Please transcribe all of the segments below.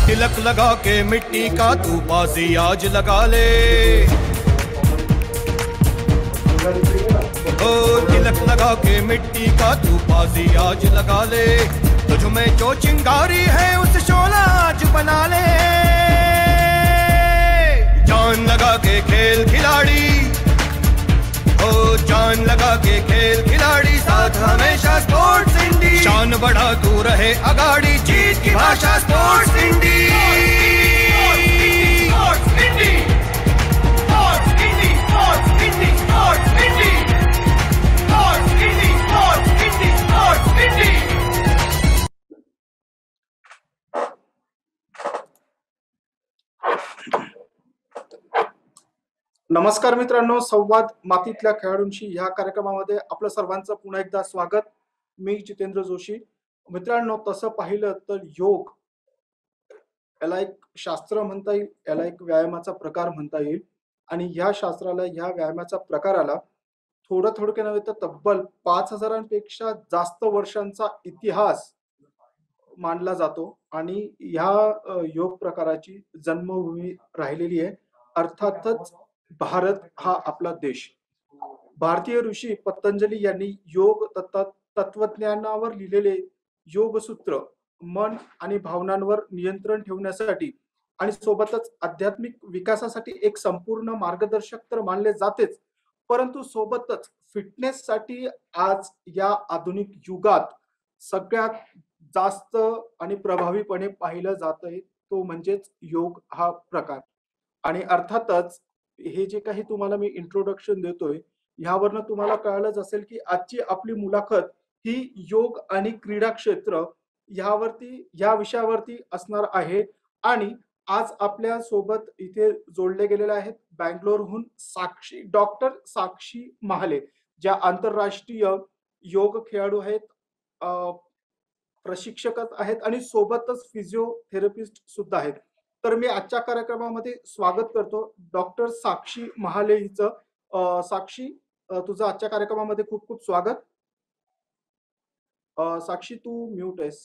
तिलक लगा के मिट्टी का तू बाजी आज लगा ले, ओ तिलक लगा के मिट्टी का तू बाजी आज लगा ले। तुझ में जो चिंगारी है उस शोला आज बना ले। जान लगा के खेल खिलाड़ी, ओ जान लगा के खेल खिलाड़ी, साथ हमेशा स्पोर्ट्स इंडी। शान बढ़ा तू रहे अगाड़ी, जीत की भाषा स्पोर्ट्स इंडी। नमस्कार मित्रांनो, संवाद मातीतल्या खेळाडूंशी ह्या कार्यक्रमामध्ये आपलं सर्वांचं पुन्हा एकदा स्वागत। मी जितेंद्र जोशी। मित्रांनो, तसं पाहिलं तर योग याला एक शास्त्र म्हणता येईल, याला एक व्यायामाचा प्रकार म्हणता येईल आणि ह्या शास्त्राला, ह्या व्यायामाचा प्रकाराला थोडके नव्हे तर तब्बल 5000पेक्षा जास्त वर्षांचा इतिहास मानला जातो आणि ह्या योग प्रकाराची जन्मभूमी राहिलेली आहे अर्थातच भारत हा आपला देश। भारतीय ऋषी पतंजली यांनी योग तत्वज्ञानावर लिहिलेले योगसूत्र मन आणि भावनांवर नियंत्रण ठेवण्यासाठी आणि सोबतच आध्यात्मिक विकासासाठी एक संपूर्ण मार्गदर्शक तर मानले जातेच, परंतु सोबतच फिटनेस साठी आज या आधुनिक युगात सगळ्यात जास्त आणि प्रभावीपणे पाहिलं जातंय तो म्हणजेच योग हा प्रकार। आणि अर्थातच हे जे काही तुम्हाला मी इंट्रोडक्शन देतोय ह्यावरनं तुम्हाला कळलंच असेल की आजची आपली मुलाखत ही योग आणि क्रीडा क्षेत्र ह्या विषयावरती असणार आहे। आणि आज आपल्या सोबत इथे जोडले गेलेले आहेत बँगलोरहून डॉक्टर साक्षी महाले, ज्या आंतरराष्ट्रीय योग खेळाडू आहेत, प्रशिक्षक आहेत आणि सोबतच फिजिओथेरपिस्ट सुद्धा आहेत। तर मी आजच्या कार्यक्रमामध्ये स्वागत करतो डॉक्टर साक्षी महाले हिचं। साक्षी, तुझं आजच्या कार्यक्रमामध्ये खूप खूप स्वागत। साक्षी, तू म्यूट आहेस।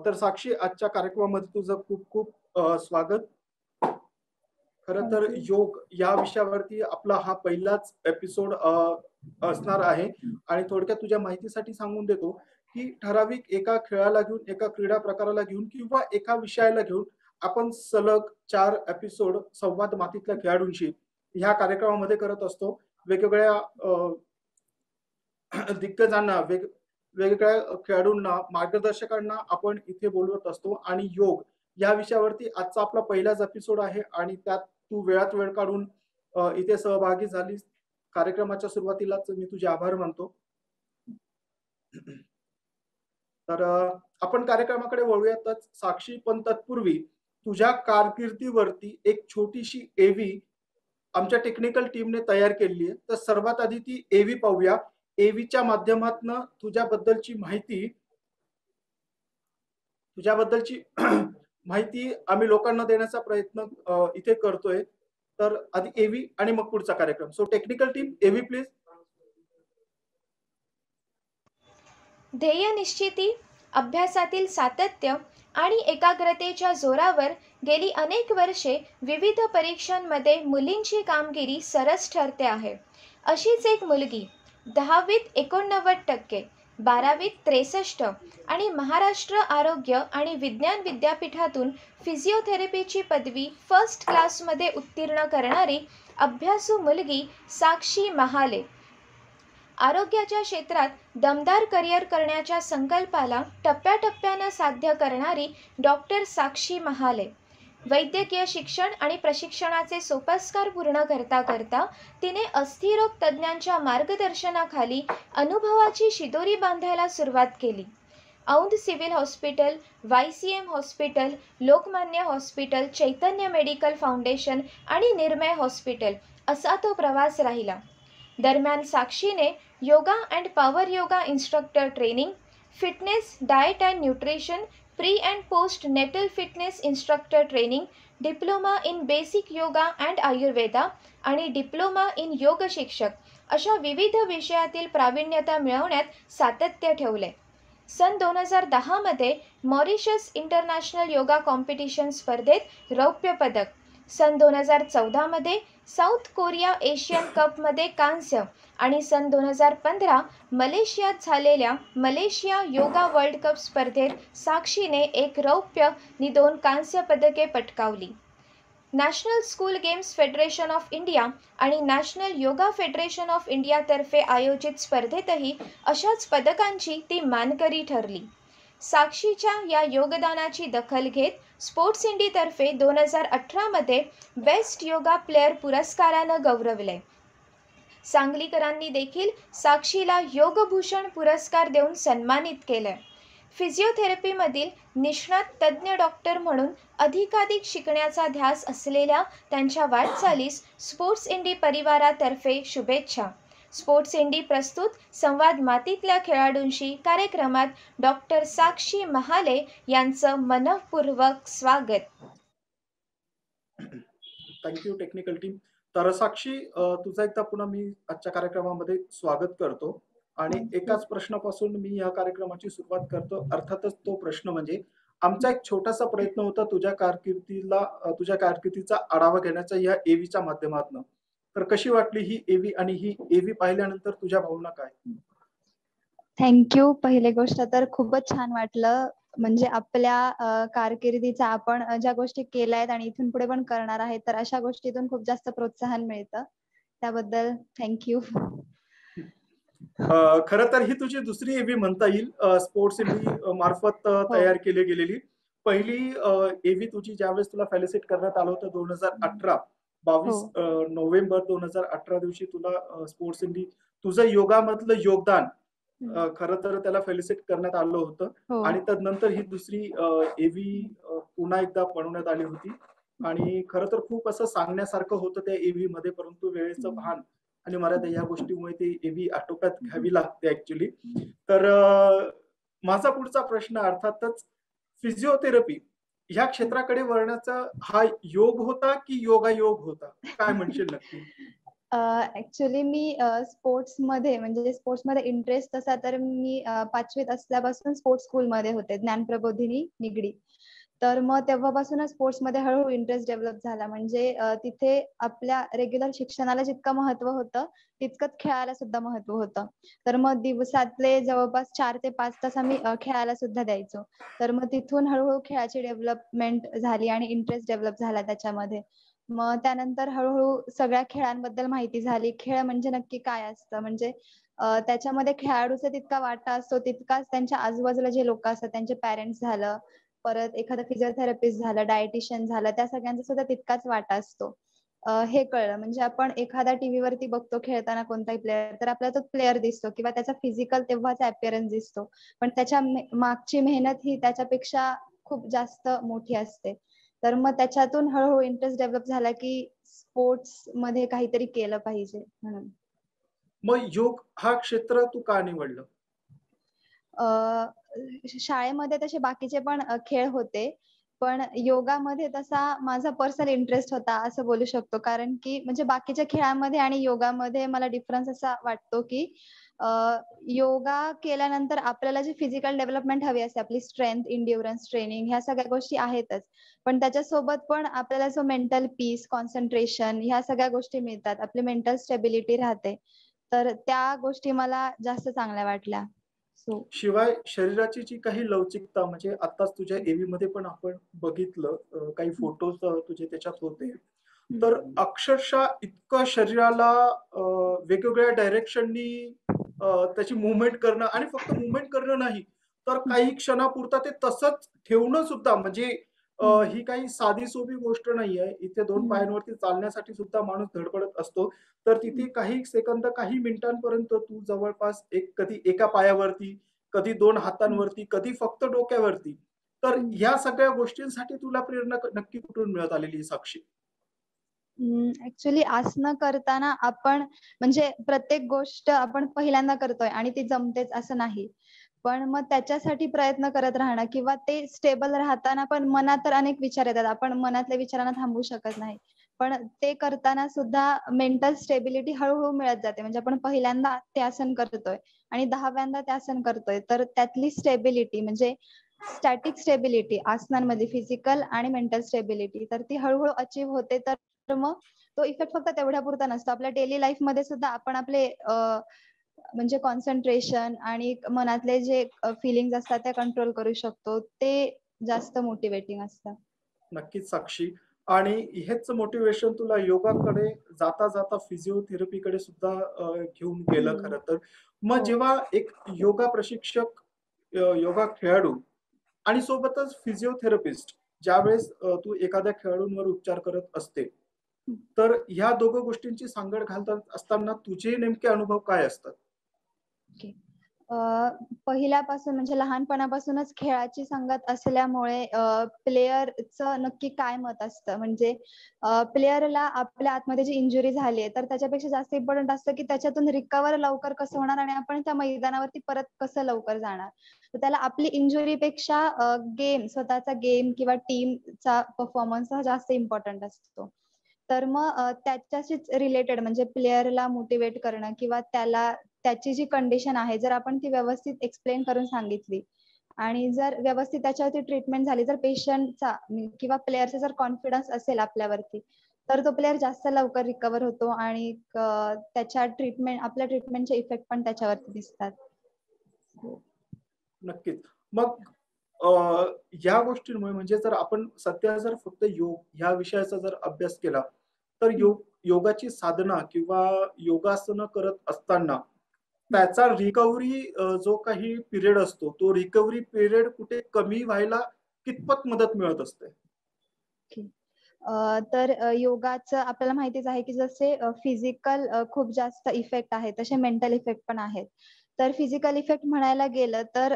तर साक्षी, आजच्या कार्यक्रमामध्ये तुझं खूप खूप स्वागत। खरं तर योग या विषयावरती आपला हा पहिलाच एपिसोड असणार आहे आणि थोडक्यात तुझ्या माहितीसाठी सांगून देतो की ठराविक एका खेळाला घेऊन, एका क्रीडा प्रकाराला घेऊन किंवा एका विषयाला घेऊन आपण सलग 4 एपिसोड संवाद मातीतल्या खेळाडूंशी ह्या कार्यक्रमामध्ये करत असतो। वेगवेगळ्या दिग्गजांना, वेगवेगळ्या खेळाडूंना, मार्गदर्शकांना आपण इथे बोलवत असतो आणि योग या विषयावरती आजचा आपला पहिलाच एपिसोड आहे आणि त्यात तू वेळात वेळ काढून इथे सहभागी झालीस। कार्यक्रमाच्या सुरुवातीलाच मी तुझे आभार मानतो। तर आपण कार्यक्रमाकडे वळूयातच साक्षी, पण तत्पूर्वी तुझ्या कारकिर्दीवरती एक छोटीशी एव्ही आमच्या टेक्निकल टीमने तयार केलेली आहे। तर सर्वात आधी ती एव्ही पाहूया। एव्हीच्या माध्यमातून तुझ्याबद्दलची माहिती आम्ही लोकांना देण्याचा प्रयत्न इथे करतोय। तर आधी एव्ही आणि मग पुढचा कार्यक्रम। So technical team, एव्ही please. ध्येय निश्चिती, अभ्यासातील सातत्य आणि एकाग्रतेच्या जोरावर गेली अनेक वर्षे विविध परीक्षांमध्ये मुलींची कामगिरी सरस ठरते आहे। अशीच एक मुलगी 10वीत 89%, 12वीत 63 आणि महाराष्ट्र आरोग्य आणि विज्ञान विद्यापीठातून फिजिओथेरपीची पदवी फर्स्ट क्लासमध्ये उत्तीर्ण करणारी अभ्यासू मुलगी साक्षी महाले। आरोग्याच्या क्षेत्रात दमदार करिअर करण्याच्या संकल्पाला टप्प्याटप्प्यानं साध्य करणारी डॉक्टर साक्षी महाले। वैद्यकीय शिक्षण आणि प्रशिक्षणाचे सोपस्कार पूर्ण करता करता तिने अस्थिरोग तज्ज्ञांच्या मार्गदर्शनाखाली अनुभवाची शिदोरी बांधायला सुरुवात केली। Aundh civil hospital, YCM hospital, Lokmanya hospital, Chaitanya medical foundation आणि निर्मय हॉस्पिटल असा तो प्रवास राहिला। दरम्यान साक्षीने yoga and power yoga instructor training, fitness, diet and nutrition, pre and post natal fitness instructor training, diploma in basic yoga and Ayurveda आणि डिप्लोमा इन योग शिक्षक अशा विविध विषयातील प्रावीण्यता मिळवण्यात सातत्य ठेवले। सन 2010 मध्ये मॉरिशस इंटरनॅशनल योगा कॉम्पिटिशन स्पर्धेत रौप्य पदक, सन 2014 मध्ये साऊथ कोरिया एशियन कपमध्ये कांस्य आणि सन 2015 मलेशियात झालेल्या मलेशिया योगा वर्ल्ड कप स्पर्धेत साक्षीने एक रौप्य आणि 2 कांस्य पदके पटकावली. National school games federation of India आणि नॅशनल योगा फेडरेशन ऑफ इंडियातर्फे आयोजित स्पर्धेतही अशाच पदकांची ती मानकरी ठरली. साक्षीच्या या योगदानाची दखल घेत स्पोर्ट्स इंडीतर्फे 2018 मध्ये बेस्ट योगा प्लेअर पुरस्कारानं गौरवले. सांगलीकरांनी देखील साक्षीला योगभूषण पुरस्कार देऊन सन्मानित केले. फिजिओथेरपीमधील निष्णात तज्ज्ञ डॉक्टर म्हणून अधिकाधिक शिकण्याचा ध्यास असलेल्या त्यांच्या वाटचालीस स्पोर्ट्स इंडी परिवारातर्फे शुभेच्छा. स्पोर्ट्स इंडी प्रस्तुत संवाद मातीतल्या खेळाडूंशी कार्यक्रमात डॉक्टर साक्षी महाले यांचं मनःपूर्वक स्वागत. Thank you technical team. तर साक्षी, तुझा एकदा पुन्हा मी आजच्या कार्यक्रमामध्ये स्वागत करतो आणि एकाच प्रश्नापासून मी या कार्यक्रमाची सुरुवात करतो. अर्थातच तो प्रश्न म्हणजे आमचा एक छोटासा प्रयत्न होता तुझ्या कारकिर्दीचा आढावा घेण्याचा या एव्हीच्या माध्यमातून. तर कशी वाटली ही एव्ही आणि ही एव्ही पाहिल्यानंतर तुझ्या भावना काय? थँक्यू. पहिली गोष्ट तर खूपच छान वाटलं. म्हणजे आपल्या कारकिर्दीचा आपण ज्या गोष्टी केल्या आहेत आणि इथून पुढे पण करणार आहेत, तर अशा गोष्टीतून खूप जास्त प्रोत्साहन मिळतं. त्याबद्दल थँक्यू. खरं तर ही तुझी दुसरी एव्ही म्हणता येईल स्पोर्ट्स इंडी मार्फत तयार केली गेलेली. पहिली एव्ही तुझी ज्यावेळेस तुला फेलिसिट करण्यात आलं होतं 2018 22 नोव्हेंबर 2018 दिवशी तुला स्पोर्ट्स इंडी तुझं योगामधलं योगदान खरं तर त्याला फेलिसिट करण्यात आलं होतं आणि त्यानंतर ही दुसरी एव्ही पुन्हा एकदा बनवण्यात आली होती आणि खरं तर खूप असं सांगण्यासारखं होतं त्या एव्ही मध्ये, परंतु वेळेचं भान आणि मर्यादा या गोष्टीमुळे ती एव्ही आटोक्यात घ्यावी लागते ऍक्च्युली. तर माझा पुढचा प्रश्न अर्थातच फिजिओथेरपी ह्या क्षेत्राकडे वळण्याचा हा योग होता की योगायोग होता, काय म्हणशील नक्की? ऍक्च्युली मी स्पोर्ट्समध्ये इंटरेस्ट तसा तर मी 5वीत असल्यापासून स्पोर्ट्स स्कूलमध्ये होते, ज्ञानप्रबोधिनी निगडी. तर मग तेव्हापासूनच स्पोर्ट्समध्ये हळूहळू इंटरेस्ट डेव्हलप झाला. म्हणजे तिथे आपल्या रेग्युलर शिक्षणाला जितकं महत्व होतं तितकंच खेळायला सुद्धा महत्व होतं. तर मग दिवसातले जवळपास 4 ते 5 तास आम्ही खेळायला सुद्धा द्यायचो. तर मग तिथून हळूहळू खेळाची डेव्हलपमेंट झाली आणि इंटरेस्ट डेव्हलप झाला त्याच्यामध्ये. मग त्यानंतर हळूहळू सगळ्या खेळांबद्दल माहिती झाली. खेळ म्हणजे नक्की काय असतं, म्हणजे त्याच्यामध्ये खेळाडूचा तितका वाटा असतो तितकाच त्यांच्या आजूबाजूला जे लोक असतात त्यांचे पेरेंट्स झालं, परत एखादं फिजिओथेरपिस्ट झालं, डायटिशियन झालं, त्या सगळ्यांचा सुद्धा तितकाच वाटा असतो. हे कळलं. म्हणजे आपण एखादा टीव्हीवरती बघतो खेळताना कोणताही प्लेअर, तर आपल्याला तो प्लेअर दिसतो किंवा त्याचा फिजिकल तेव्हाचा अपीअरन्स दिसतो, पण त्याच्या मागची मेहनत ही त्याच्यापेक्षा खूप जास्त मोठी असते. तर मग त्याच्यातून हळूहळू इंटरेस्ट डेव्हलप झाला की स्पोर्ट्स मध्ये काहीतरी केलं पाहिजे म्हणून. मग योग हा क्षेत्र तू का निवडलं? शाळेमध्ये तसे बाकीचे पण खेळ होते, पण योगामध्ये तसा माझा पर्सनल इंटरेस्ट होता असं बोलू शकतो. कारण की म्हणजे बाकीच्या खेळामध्ये आणि योगामध्ये मला डिफरन्स असा वाटतो की योगा केल्यानंतर आपल्याला जी फिजिकल डेव्हलपमेंट हवी असते, आपली स्ट्रेंथ, इंड्युरन्स ट्रेनिंग, ह्या सगळ्या गोष्टी आहेतच, पण त्याच्यासोबत पण आपल्याला जो मेंटल पीस, कॉन्सन्ट्रेशन, ह्या सगळ्या गोष्टी मिळतात, आपली मेंटल स्टेबिलिटी राहते. तर त्या गोष्टी मला जास्त चांगल्या वाटल्या. शिवाय शरीराची जी काही लवचिकता, म्हणजे आताच तुझ्या एव्ही मध्ये पण आपण बघितलं काही फोटोज तुझे त्याच्यात होते, तर अक्षरशः इतकं शरीराला वेगवेगळ्या डायरेक्शननी त्याची मुवमेंट करणं आणि फक्त मुवमेंट करणं नाही तर काही क्षणापुरता ते तसंच ठेवणं सुद्धा, म्हणजे ही काही साधी सोपी गोष्ट नाहीये. इथे 2 पायांवरती चालण्यासाठी सुद्धा माणूस धडपडत असतो, तर तिथे काही सेकंद, काही मिनिटांपर्यंत तू जवळपास कधी एका पायावरती, कधी 2 हातांवरती, कधी फक्त डोक्यावरती. तर या सगळ्या गोष्टींसाठी तुला प्रेरणा नक्की कुठून मिळत आलेली साक्षी? ऍक्च्युली आसनं करताना आपण म्हणजे प्रत्येक गोष्ट आपण पहिल्यांदा करतोय आणि ती जमतेच असं नाही, पण मग त्याच्यासाठी प्रयत्न करत राहणं किंवा ते स्टेबल राहताना पण मनात तर अनेक विचार येतात, आपण मनातल्या विचारांना थांबवू शकत नाही, पण ते करताना सुद्धा मेंटल स्टेबिलिटी हळूहळू मिळत जाते. म्हणजे आपण पहिल्यांदा ते आसन करतोय आणि 10व्यांदा ते आसन करतोय, तर त्यातली स्टेबिलिटी म्हणजे स्टॅटिक स्टेबिलिटी आसनांमध्ये फिजिकल आणि मेंटल स्टेबिलिटी तर ती हळूहळू अचीव्ह होते. तर मग तो इफेक्ट फक्त तेवढ्यापुरता नसतो. आपल्या डेली लाईफमध्ये सुद्धा आपण आपले म्हणजे कॉन्सन्ट्रेशन आणि मनातले जे फिलिंग्स असतात त्या कंट्रोल करू शकतो. ते जास्त मोटिवेटिंग असतं. नक्कीच साक्षी. आणि हेच मोटिवेशन तुला योगाकडे जाता जाता फिजिओथेरपीकडे सुद्धा घेऊन गेलं खरं तर. मग हो. जेव्हा एक योगा प्रशिक्षक, योगा खेळाडू आणि सोबतच फिजिओथेरपिस्ट ज्यावेळेस तू एखाद्या खेळाडूंवर उपचार करत असते, तर ह्या दोघं गोष्टींची सांगड घालत असताना तुझे नेमके अनुभव काय असतात? ओके. पहिल्यापासून म्हणजे लहानपणापासूनच खेळाची संगत असल्यामुळे प्लेयरचं नक्की काय मत असतं म्हणजे प्लेयरला आपल्या आतमध्ये जी इंजुरी झाली आहे तर त्याच्यापेक्षा जास्त इम्पॉर्टंट असतं की त्याच्यातून रिकव्हर लवकर कसं होणार आणि आपण त्या मैदानावरती परत कसं लवकर जाणार. तर त्याला आपली इंजुरीपेक्षा गेम स्वतःचा गेम किंवा टीमचा परफॉर्मन्स हा जास्त इम्पॉर्टंट असतो. तर मग त्याच्याशीच रिलेटेड म्हणजे प्लेयरला मोटिवेट करणं किंवा त्याची जी कंडिशन आहे जर आपण ती व्यवस्थित एक्सप्लेन करून सांगितली आणि जर व्यवस्थित त्याच्यावरती ट्रीटमेंट झाली तर पेशंटचा किंवा प्लेयरचा जर कॉन्फिडन्स असेल आपल्यावरती तर तो प्लेयर जास्त लवकर रिकव्हर होतो आणि त्याच्या आपल्या ट्रीटमेंटचे इफेक्ट पण त्याच्यावरती दिसतात. नक्कीच. मग अ, या गोष्टींमुळे म्हणजे जर आपण सध्या जर फक्त योग ह्या विषयाचा जर अभ्यास केला, तर योगाची साधना किंवा योगासनं करत असताना त्याचा रिकव्हरी जो काही पिरियड असतो, तो रिकव्हरी पिरियड कुठे कमी व्हायला कितपत मदत मिळत असते? तर योगाचं आपल्याला माहितीच आहे की जसे फिजिकल खूप जास्त इफेक्ट आहेत तसे मेंटल इफेक्ट पण आहेत. तर फिजिकल इफेक्ट म्हणायला गेलं तर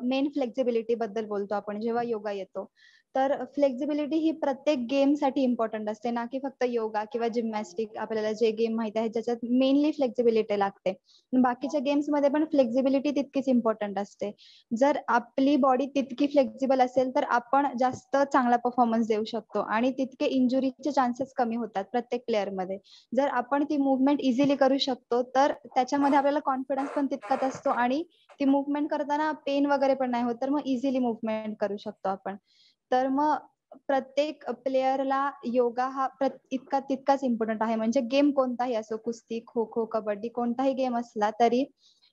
मेन फ्लेक्झिबिलिटी बद्दल बोलतो आपण जेव्हा योगा येतो. तर फ्लेक्झिबिलिटी ही प्रत्येक गेमसाठी इम्पॉर्टंट असते ना की फक्त योगा किंवा जिम्नॅस्टिक आपल्याला जे गेम माहिती आहे ज्याच्यात मेनली फ्लेक्झिबिलिटी लागते. बाकीच्या गेम्समध्ये पण फ्लेक्झिबिलिटी तितकीच इम्पॉर्टंट असते. जर आपली बॉडी तितकी फ्लेक्झिबल असेल तर आपण जास्त चांगला परफॉर्मन्स देऊ शकतो आणि तितके इंजुरीचे चान्सेस कमी होतात प्रत्येक प्लेअरमध्ये. जर आपण ती मूव्हमेंट इझिली करू शकतो तर त्याच्यामध्ये आपल्याला कॉन्फिडन्स पण तितकाच असतो आणि ती मूव्हमेंट करताना पेन वगैरे पण नाही होत तर मग इझिली मूव्हमेंट करू शकतो आपण. तर मग प्रत्येक प्लेयरला योगा हा इतका तितकाच इम्पॉर्टंट आहे. म्हणजे गेम कोणताही असो कुस्ती, खो-खो, कबड्डी कोणताही गेम असला तरी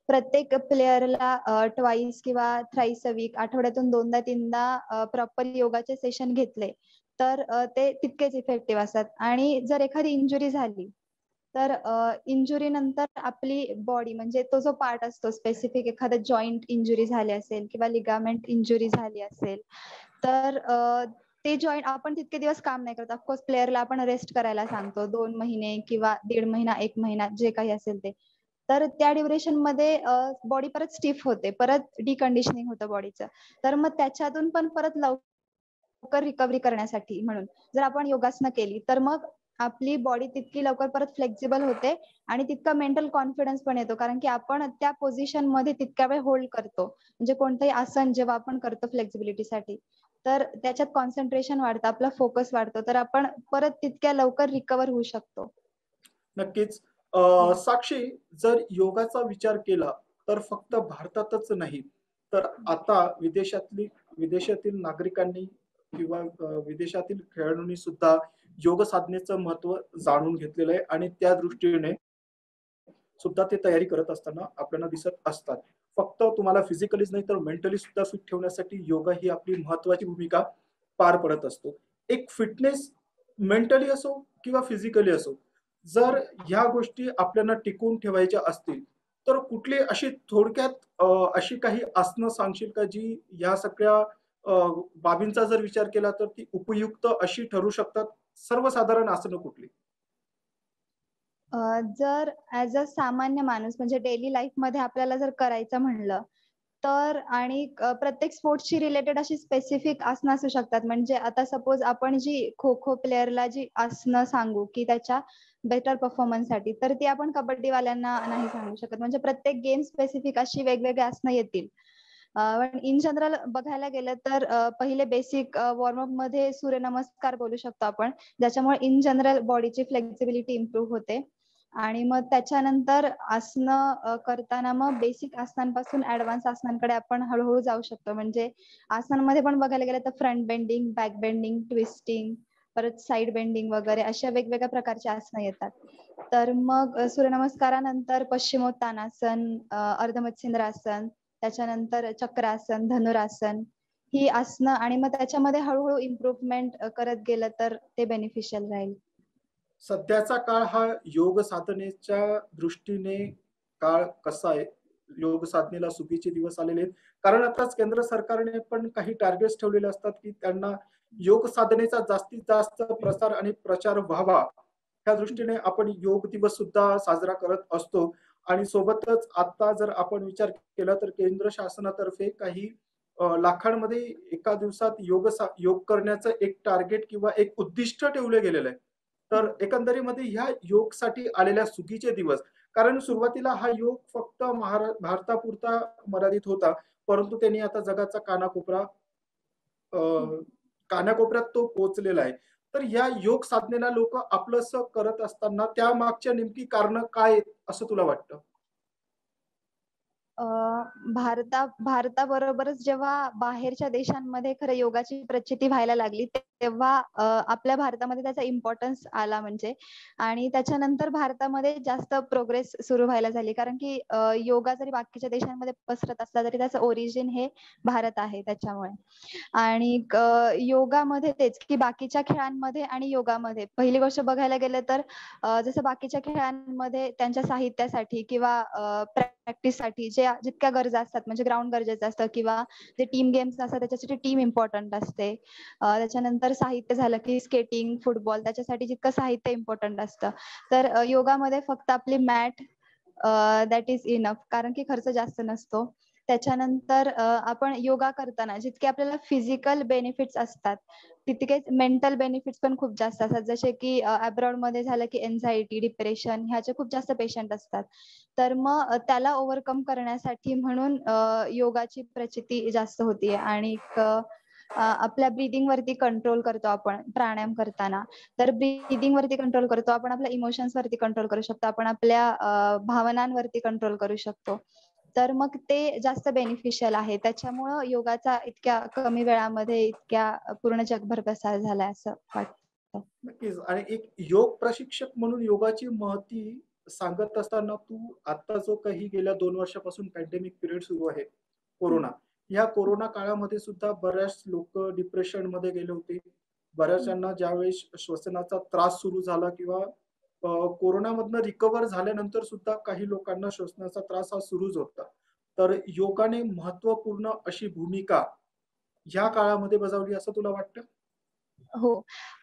प्रत्येक प्लेयरला ट्वाईस किंवा थ्राईस अ वीक आठवड्यातून 2दा-3दा प्रॉपर योगाचे सेशन घेतले तर ते तितकेच इफेक्टिव्ह असतात. आणि जर एखादी इंजुरी झाली तर इंजुरी नंतर आपली बॉडी म्हणजे तो जो पार्ट असतो स्पेसिफिक एखादा जॉईंट इंजुरी झाली असेल किंवा लिगामेंट इंजुरी झाली असेल तर ते जॉईंट आपण तितके दिवस काम नाही करत. ऑफकोर्स प्लेयरला आपण रेस्ट करायला सांगतो 2 महिने किंवा 1.5 महिना, 1 महिना जे काही असेल ते. तर त्या ड्युरेशन मध्ये बॉडी परत स्टिफ होते, परत डिकंडिशनिंग होतं बॉडीचं. तर मग त्याच्यातून पण परत लवकर रिकव्हरी करण्यासाठी म्हणून जर आपण योगासनं केली तर मग आपली बॉडी तितकी लवकर परत फ्लेक्झिबल होते आणि तितका मेंटल कॉन्फिडन्स पण येतो कारण की आपण त्या पोझिशन मध्ये तितक्या वेळ होल्ड करतो. म्हणजे कोणतंही आसन जेव्हा आपण करतो फ्लेक्झिबिलिटीसाठी तर त्याच्यात कॉन्सन्ट्रेशन वाढतं, आपला फोकस वाढतो तर आपण परत तितक्या लवकर रिकव्हर होऊ शकतो. नक्कीच. साक्षी, जर योगाचा विचार केला तर फक्त भारतातच नाही तर आता विदेशातील नागरिकांनी किंवा विदेशातील खेळाडूंनी सुद्धा योग साधनेचं महत्व जाणून घेतलेलं आहे आणि त्या दृष्टीने सुद्धा ते तयारी करत असताना आपल्याला दिसत असतात. फक्त तुम्हाला फिजिकलीच नाही तर मेंटली सुद्धा फिट ठेवण्यासाठी योगा ही आपली महत्वाची भूमिका पार पडत असतो. एक फिटनेस मेंटली असो किंवा फिजिकली असो, जर ह्या गोष्टी आपल्याला टिकवून ठेवायच्या असतील, तर कुठली अशी थोडक्यात अशी काही आसनं सांगशील का जी या सगळ्या बाबींचा जर विचार केला तर ती उपयुक्त अशी ठरू शकतात? सर्वसाधारण आसनं कुठली? जर ॲज अ सामान्य माणूस म्हणजे डेली लाईफमध्ये आपल्याला जर करायचं म्हणलं, तर आणि प्रत्येक स्पोर्ट्सशी रिलेटेड अशी स्पेसिफिक आसनं असू शकतात. म्हणजे आता सपोज आपण जी खो-खो प्लेयरला जी आसनं सांगू, की त्याच्या बेटर परफॉर्मन्ससाठी, तर ती आपण कबड्डीवाल्यांना नाही सांगू शकत. म्हणजे प्रत्येक गेम स्पेसिफिक अशी वेगवेगळी आसनं येतील. पण इन जनरल बघायला गेलं तर पहिले बेसिक वॉर्मअप मध्ये सूर्यनमस्कार बोलू शकतो आपण, ज्याच्यामुळे इन जनरल बॉडीची फ्लेक्झिबिलिटी इम्प्रूव्ह होते. आणि मग त्याच्यानंतर आसनं करताना मग बेसिक आसनांपासून ऍडव्हान्स आसनांकडे आपण हळूहळू जाऊ शकतो. म्हणजे आसनांमध्ये पण बघायला गेलं तर front bending, back bending, twisting, परत साईड बेंडिंग वगैरे अशा वेगवेगळ्या प्रकारचे आसनं येतात. तर मग सूर्यनमस्कारानंतर पश्चिमोत्तानासन, अर्धमत्स्येंद्रासन, त्याच्यानंतर चक्रासन, धनुरासन ही आसनं, आणि मग त्याच्यामध्ये हळूहळू इम्प्रुव्हमेंट करत गेलं तर ते बेनिफिशियल राहील. सध्याचा काळ हा योग साधनेच्या दृष्टीने काळ कसा आहे? योग साधनेला सुगीचे दिवस आलेले आहेत. कारण आताच केंद्र सरकारने पण काही टार्गेट्स ठेवलेले असतात की त्यांना योग साधनेचा जास्तीत जास्त प्रसार आणि प्रचार व्हावा, त्या दृष्टीने आपण योग दिवस सुद्धा साजरा करत असतो. आणि सोबतच आता जर आपण विचार केला तर केंद्र शासनातर्फे काही लाखांमध्ये एका दिवसात योग करण्याचं एक टार्गेट किंवा एक उद्दिष्ट ठेवलं गेलेलं आहे. तर एकंदरीमध्ये ह्या योगसाठी आलेल्या सुगीचे दिवस, कारण सुरुवातीला हा योग फक्त भारतापुरता मर्यादित होता, परंतु त्यांनी आता जगाचा कानाकोपऱ्यात तो पोहोचलेला आहे. तर या योग साधनेला लोक आपलंसं करत असताना त्या मागच्या नेमकी कारण काय आहेत, असं तुला वाटतं? भारताबरोबरच जेव्हा बाहेरच्या देशांमध्ये खरं योगाची प्रचिती व्हायला लागली, तेव्हा आपल्या भारतामध्ये त्याचा इम्पॉर्टन्स आला म्हणजे. आणि त्याच्यानंतर भारतामध्ये जास्त प्रोग्रेस सुरू व्हायला झाली, कारण की योगा जरी बाकीच्या देशांमध्ये पसरत असला तरी त्याचं ओरिजिन हे भारत आहे त्याच्यामुळे. आणि योगामध्ये तेच की बाकीच्या खेळांमध्ये आणि योगामध्ये पहिली गोष्ट बघायला गेलं तर जसं बाकीच्या खेळांमध्ये त्यांच्या साहित्यासाठी किंवा प्रॅक्टिससाठी जितक्या गरजा असतात, म्हणजे ग्राउंड गरजेचं असतं किंवा जे टीम गेम्स असतात त्याच्यासाठी टीम इम्पॉर्टंट असते. त्याच्यानंतर साहित्य झालं की स्केटिंग, फुटबॉल, त्याच्यासाठी जितकं साहित्य इम्पॉर्टंट असतं. तर योगामध्ये फक्त आपली मॅट दॅट इज इनफ, कारण की खर्च जास्त नसतो. त्याच्यानंतर आपण योगा करताना जितके आपल्याला फिजिकल बेनिफिट्स असतात तितकेच मेंटल बेनिफिट्स पण खूप जास्त असतात. जसे की अब्रॉड मध्ये झालं की एन्झायटी, डिप्रेशन ह्याचे खूप जास्त पेशंट असतात. तर मग त्याला ओव्हरकम करण्यासाठी म्हणून योगाची प्रचिती जास्त होतीये. आणि आपल्या ब्रीदिंग वरती कंट्रोल करतो आपण प्राणायाम करताना. तर ब्रीदिंग वरती कंट्रोल करतो आपण, आपल्या इमोशन्स वरती कंट्रोल करू शकतो आपण, आपल्या भावनांवरती कंट्रोल करू शकतो. तर मग ते जास्त बेनिफिशियल आहे. त्याच्यामुळं योगाचा इतक्या कमी वेळामध्ये इतक्या पूर्ण जगभर प्रसार झालाय असं वाटतं. नक्कीच. आणि एक योग प्रशिक्षक म्हणून योगाची महती सांगत असताना तू आता जो काही गेल्या 2 वर्षापासून पॅन्डेमिक पिरियड सुरू आहे, कोरोना, या कोरोना काळामध्ये सुद्धा बऱ्याच लोक डिप्रेशन मध्ये गेले होते. बऱ्याचशांना ज्यावेळेस श्वसनाचा त्रास सुरू झाला किंवा कोरोनामधनं रिकव्हर झाल्यानंतर सुद्धा काही लोकांना श्वसनाचा त्रास हा सुरूच होता. तर योगाने महत्वपूर्ण अशी भूमिका ह्या काळामध्ये बजावली असं तुला वाटतं? हो,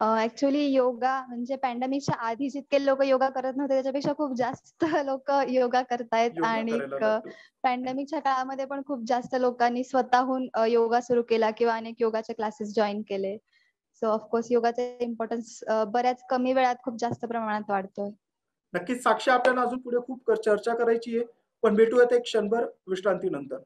ऍक्च्युली योगा म्हणजे पॅन्डेमिकच्या आधी जितके लोक योगा करत नव्हते त्याच्यापेक्षा खूप जास्त लोक योगा करतायत. योगा आणि करायला लागले. पॅन्डेमिकच्या काळामध्ये पण खूप जास्त लोकांनी स्वतःहून योगा सुरू केला किंवा अनेक योगाचे क्लासेस जॉईन केले. सो ऑफकोर्स योगाचे इम्पॉर्टन्स बऱ्याच कमी वेळात खूप जास्त प्रमाणात वाढतोय. नक्कीच साक्षी, आपल्याला अजून पुढे खूप चर्चा करायची आहे, पण भेटूयात एक क्षणभर विश्रांतीनंतर.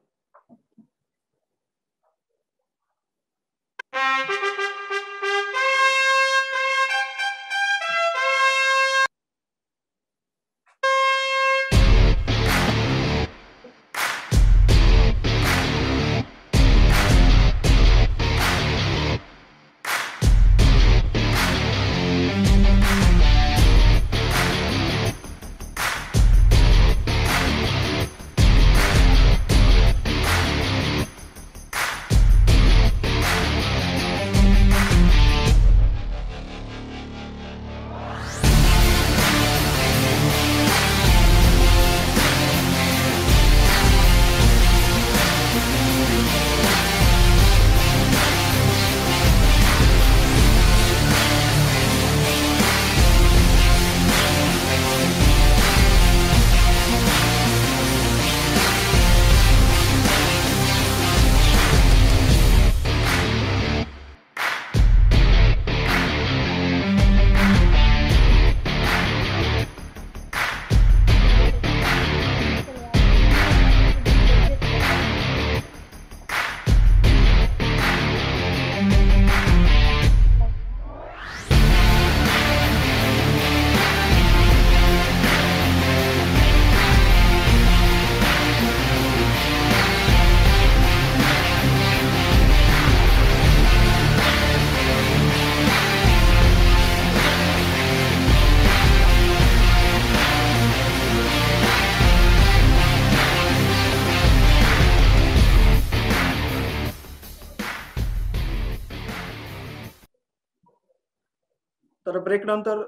तर ब्रेक नंतर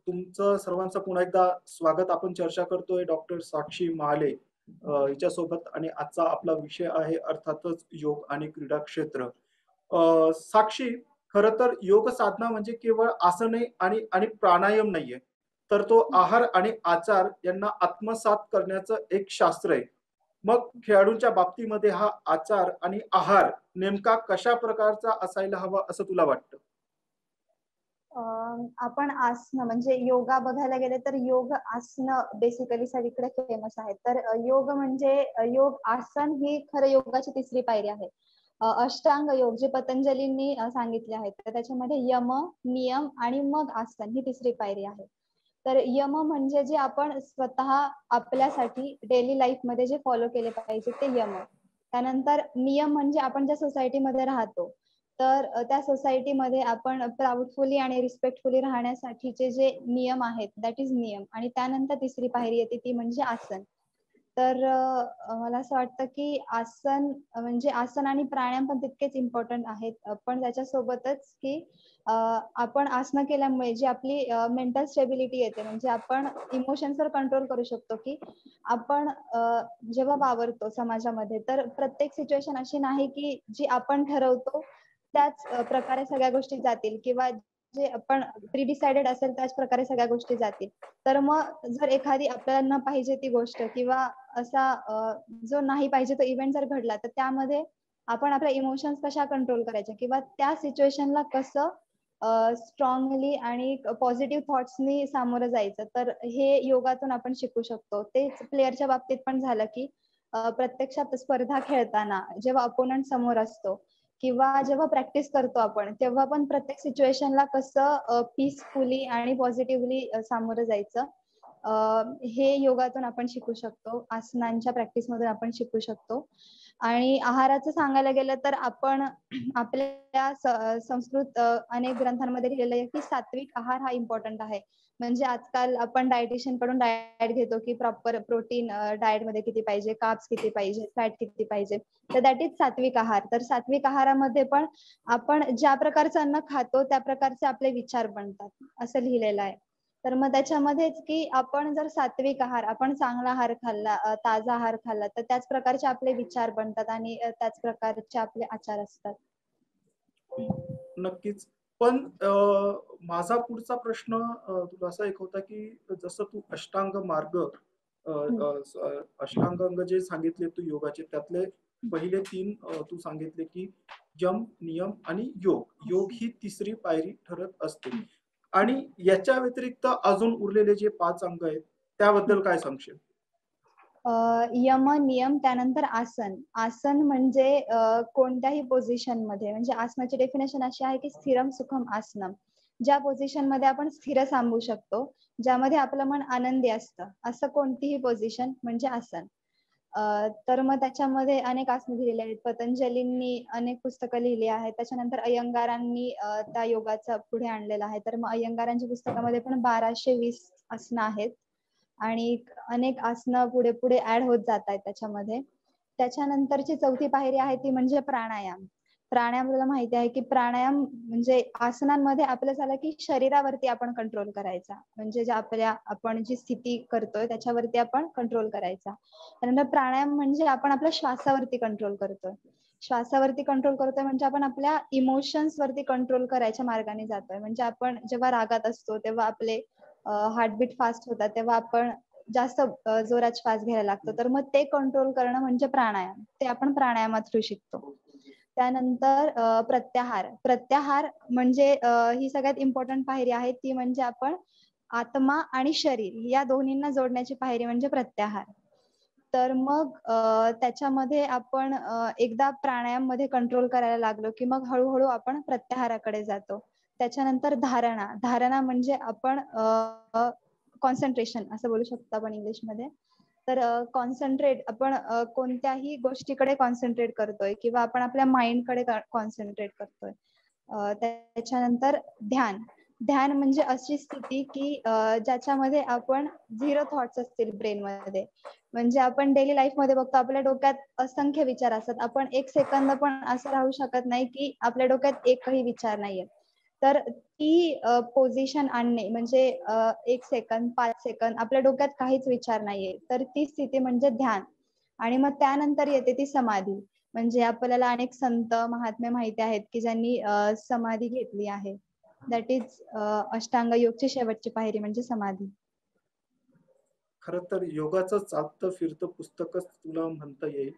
तुमचं सर्वांचं पुन्हा एकदा स्वागत. आपण चर्चा करतोय डॉक्टर साक्षी महाले हिच्यासोबत आणि आजचा आपला विषय आहे अर्थातच योग आणि क्रीडा क्षेत्र. साक्षी, खरं तर योग साधना म्हणजे केवळ आसने आणि आणि प्राणायाम नाहीये, तर तो आहार आणि आचार यांना आत्मसात करण्याचं एक शास्त्र आहे. मग खेळाडूंच्या बाबतीमध्ये हा आचार आणि आहार नेमका कशा प्रकारचा असायला हवा असं तुला वाटतं? आपण आसनं म्हणजे योगा बघायला गेले तर योग आसनं बेसिकली सगळीकडे फेमस आहेत. तर योग म्हणजे योग आसन ही खरं योगाची तिसरी पायरी आहे. अष्टांग योग जे पतंजलींनी सांगितले आहेत, तर त्याच्यामध्ये यम, नियम आणि मग आसन ही तिसरी पायरी आहे. तर यम म्हणजे जे आपण स्वतः आपल्यासाठी डेली लाईफ मध्ये जे फॉलो केले पाहिजे ते यम. त्यानंतर नियम म्हणजे आपण ज्या सोसायटीमध्ये राहतो, तर त्या सोसायटीमध्ये आपण प्राऊडफुली आणि रिस्पेक्टफुली राहण्यासाठीचे जे नियम आहेत दॅट इज नियम. आणि त्यानंतर तिसरी पायरी येते ती म्हणजे आसन. तर मला असं वाटतं की आसन म्हणजे आसन आणि प्राणायाम पण तितकेच इम्पॉर्टंट आहेत. पण त्याच्यासोबतच की आपण आसनं केल्यामुळे जी आपली मेंटल स्टेबिलिटी येते, म्हणजे आपण इमोशन्सवर कंट्रोल करू शकतो. की आपण जेव्हा वावरतो समाजामध्ये, तर प्रत्येक सिच्युएशन अशी नाही की जी आपण ठरवतो त्याच प्रकारे सगळ्या गोष्टी जातील, किंवा जे आपण प्री डिसाइडेड असेल त्याच प्रकारे सगळ्या गोष्टी जातील. तर मग जर एखादी आपल्याला न पाहिजे ती गोष्ट किंवा असा जो नाही पाहिजे तो इव्हेंट जर घडला, तर त्यामध्ये आपण आपल्या इमोशन्स कशा कंट्रोल करायच्या किंवा त्या सिच्युएशनला कसं स्ट्रॉंगली आणि पॉझिटिव्ह थॉट्सनी सामोरं जायचं, तर हे योगातून आपण शिकू शकतो. तेच प्लेयरच्या बाबतीत पण झालं की प्रत्यक्षात स्पर्धा खेळताना जेव्हा अपोनंट समोर असतो किंवा जेव्हा प्रॅक्टिस करतो आपण, तेव्हा पण प्रत्येक सिच्युएशनला कसं पीसफुली आणि पॉझिटिव्हली सामोरं जायचं, हे योगातून आपण शिकू शकतो. आसनांच्या प्रॅक्टिस मधून आपण शिकू शकतो. आणि आहाराचं सांगायला गेलं तर आपण आपल्या संस्कृत अनेक ग्रंथांमध्ये लिहिलेलं आहे की सात्विक आहार हा इम्पॉर्टंट आहे. म्हणजे आजकाल आपण डायटिशियन कडून डाएट घेतो की प्रॉपर प्रोटीन डाएट मध्ये किती पाहिजे, कार्ब्स किती पाहिजे, फॅट किती पाहिजे, तर दॅट इज सात्विक आहार. तर सात्विक आहारामध्ये पण आपण ज्या प्रकारचं अन्न खातो त्या प्रकारचे आपले विचार बनतात असं लिहिलेलं आहे. तर मग त्याच्यामध्येच की आपण जर सात्विक आहार, आपण चांगला आहार खाल्ला, ताजा आहार खाल्ला, तर त्याच प्रकारचे आपले विचार बनतात आणि त्याच प्रकारचे आपले आचार असतात. नक्कीच. पण माझा पुढचा प्रश्न तुला असा एक होता की जसं तू अष्टांग मार्ग अष्टांग जे सांगितले तू योगाचे, त्यातले पहिले 3 तू सांगितले की यम, नियम आणि योग. योग ही तिसरी पायरी ठरत असते. आणि याच्या व्यतिरिक्त अजून उरलेले जे 5 अंग आहेत त्याबद्दल काय सांगशील? यम, नियम, त्यानंतर आसन. आसन म्हणजे कोणत्याही पोझिशन मध्ये, म्हणजे आसनाची डेफिनेशन अशी आहे की स्थिरम सुखम आसनम. ज्या पोझिशन मध्ये आपण स्थिर थांबू शकतो, ज्यामध्ये आपलं मन आनंदी असतं, असं कोणतीही पोझिशन म्हणजे आसन. तर मग त्याच्यामध्ये अनेक आसनं दिलेली आहेत. पतंजलींनी अनेक पुस्तकं लिहिली आहेत. त्याच्यानंतर अय्यंगारांनी त्या योगाचा पुढे आणलेला आहे. तर मग अय्यंगारांच्या पुस्तकामध्ये पण 1220 आसनं आहेत आणि अनेक आसनं पुढे पुढे ऍड होत जात आहेत त्याच्यामध्ये. त्याच्यानंतरची चौथी पायरी आहे ती म्हणजे प्राणायाम. प्राणायाम तुला माहिती आहे की प्राणायाम म्हणजे आसनांमध्ये आपलं झालं की शरीरावरती आपण कंट्रोल करायचा, म्हणजे जे आपण जी स्थिती करतोय त्याच्यावरती आपण कंट्रोल करायचा. त्यानंतर प्राणायाम म्हणजे आपण आपल्या श्वासावरती कंट्रोल करतोय. श्वासावरती कंट्रोल करतोय म्हणजे आपण आपल्या इमोशन्स वरती कंट्रोल करायच्या मार्गाने जातोय. म्हणजे आपण जेव्हा रागात असतो तेव्हा आपले हार्टबीट फास्ट होतात, तेव्हा आपण जास्त जोरात श्वास घ्यायला लागतो. तर मग ते कंट्रोल करणं म्हणजे प्राणायाम, ते आपण प्राणायामात थ्रू शिकतो. त्यानंतर प्रत्याहार. प्रत्याहार म्हणजे ही सगळ्यात इम्पॉर्टंट पायरी आहे, ती म्हणजे आपण आत्मा आणि शरीर या दोन्हींना जोडण्याची पायरी म्हणजे प्रत्याहार. तर मग त्याच्यामध्ये आपण एकदा प्राणायाम मध्ये कंट्रोल करायला लागलो की मग हळूहळू आपण प्रत्याहाराकडे जातो. त्याच्यानंतर धारणा. धारणा म्हणजे आपण कॉन्सन्ट्रेशन असं बोलू शकतो आपण इंग्लिशमध्ये. तर कॉन्सन्ट्रेट, आपण कोणत्याही गोष्टीकडे कॉन्सन्ट्रेट करतोय किंवा आपण आपल्या माइंडकडे कॉन्सन्ट्रेट करतोय. त्याच्यानंतर ध्यान. ध्यान म्हणजे अशी स्थिती की ज्याच्यामध्ये आपण 0 थॉट्स असतील ब्रेन मध्ये. म्हणजे आपण डेली लाईफ मध्ये बघतो आपल्या डोक्यात असंख्य विचार असतात, आपण 1 सेकंद पण असं राहू शकत नाही की आपल्या डोक्यात एकही विचार नाहीये. तर ती पोझिशन आणणे म्हणजे 1 सेकंद, 5 सेकंद आपल्या डोक्यात काहीच विचार नाहीये. तर ती स्थिती म्हणजे ध्यान. आणि मग त्यानंतर येते ती समाधी. म्हणजे आपल्याला अनेक संत, महात्मे माहिती आहेत, की ज्यांनी समाधी घेतली आहे. दॅट इज अष्टांग योगची शेवटची पायरी म्हणजे समाधी. खरं तर योगाचं चालतं फिरतं पुस्तकच तुला म्हणता येईल.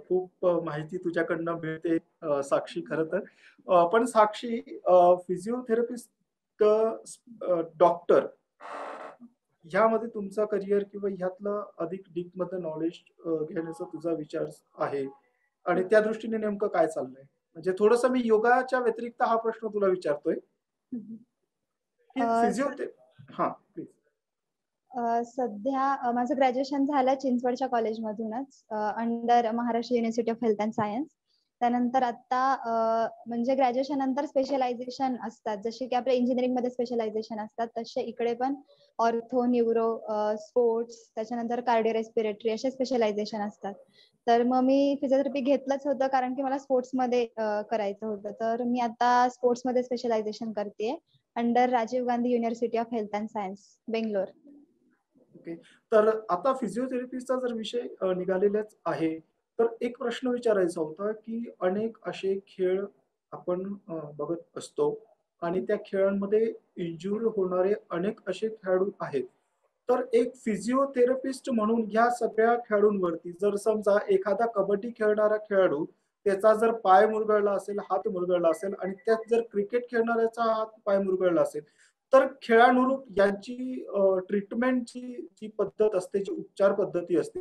खूप माहिती तुझ्याकडनं मिळते साक्षी. खरं तर पण साक्षी, फिजिओथेरपिस्ट, डॉक्टर ह्यामध्ये तुमचा करिअर किंवा ह्यातलं अधिक डीप मध्ये नॉलेज घेण्याचा तुझा विचार आहे, आणि त्या दृष्टीने नेमकं काय चाललंय? म्हणजे थोडस मी योगाच्या व्यतिरिक्त हा प्रश्न तुला विचारतोय की अ, फिजिओथे हा प्लीज. सध्या माझं ग्रॅज्युएशन झालं चिंचवडच्या कॉलेजमधूनच under Maharashtra university of health and science. त्यानंतर आता म्हणजे ग्रॅज्युएशन नंतर स्पेशलायझेशन असतात, जसे की आपल्या इंजिनिअरिंग मध्ये स्पेशलायझेशन असतात, तसे इकडे पण ऑर्थो, न्यूरो, स्पोर्ट्स, त्याच्यानंतर कार्डिओ रेस्पिरेटरी असे स्पेशलायझेशन असतात. तर मग मी फिजिओथेरपी घेतलंच होतं कारण की मला स्पोर्ट्स मध्ये करायचं होतं. तर मी आता स्पोर्ट्स मध्ये स्पेशलायझेशन करते under Rajiv Gandhi university of health and science, Bangalore. Okay. तर आता फिजिओथेरपीचा जर विषय निघालेलाच आहे, तर एक प्रश्न विचारायचा होता की अनेक असे खेळ आपण बघत असतो, आणि त्या खेळांमध्ये इंजुरी होणारे अनेक असे खेळाडू आहेत. तर एक फिजिओथेरपिस्ट म्हणून ह्या सगळ्या खेळाडूंवरती जर समजा एखादा कबड्डी खेळणारा खेळाडू, त्याचा जर पाय मुरगळला असेल, हात मुरगळला असेल, आणि त्यात जर क्रिकेट खेळणाऱ्याचा हात पाय मुरगळला असेल, तर खेळानुरूप यांची ट्रीटमेंटची जी पद्धत असते, जी उपचार पद्धती असते,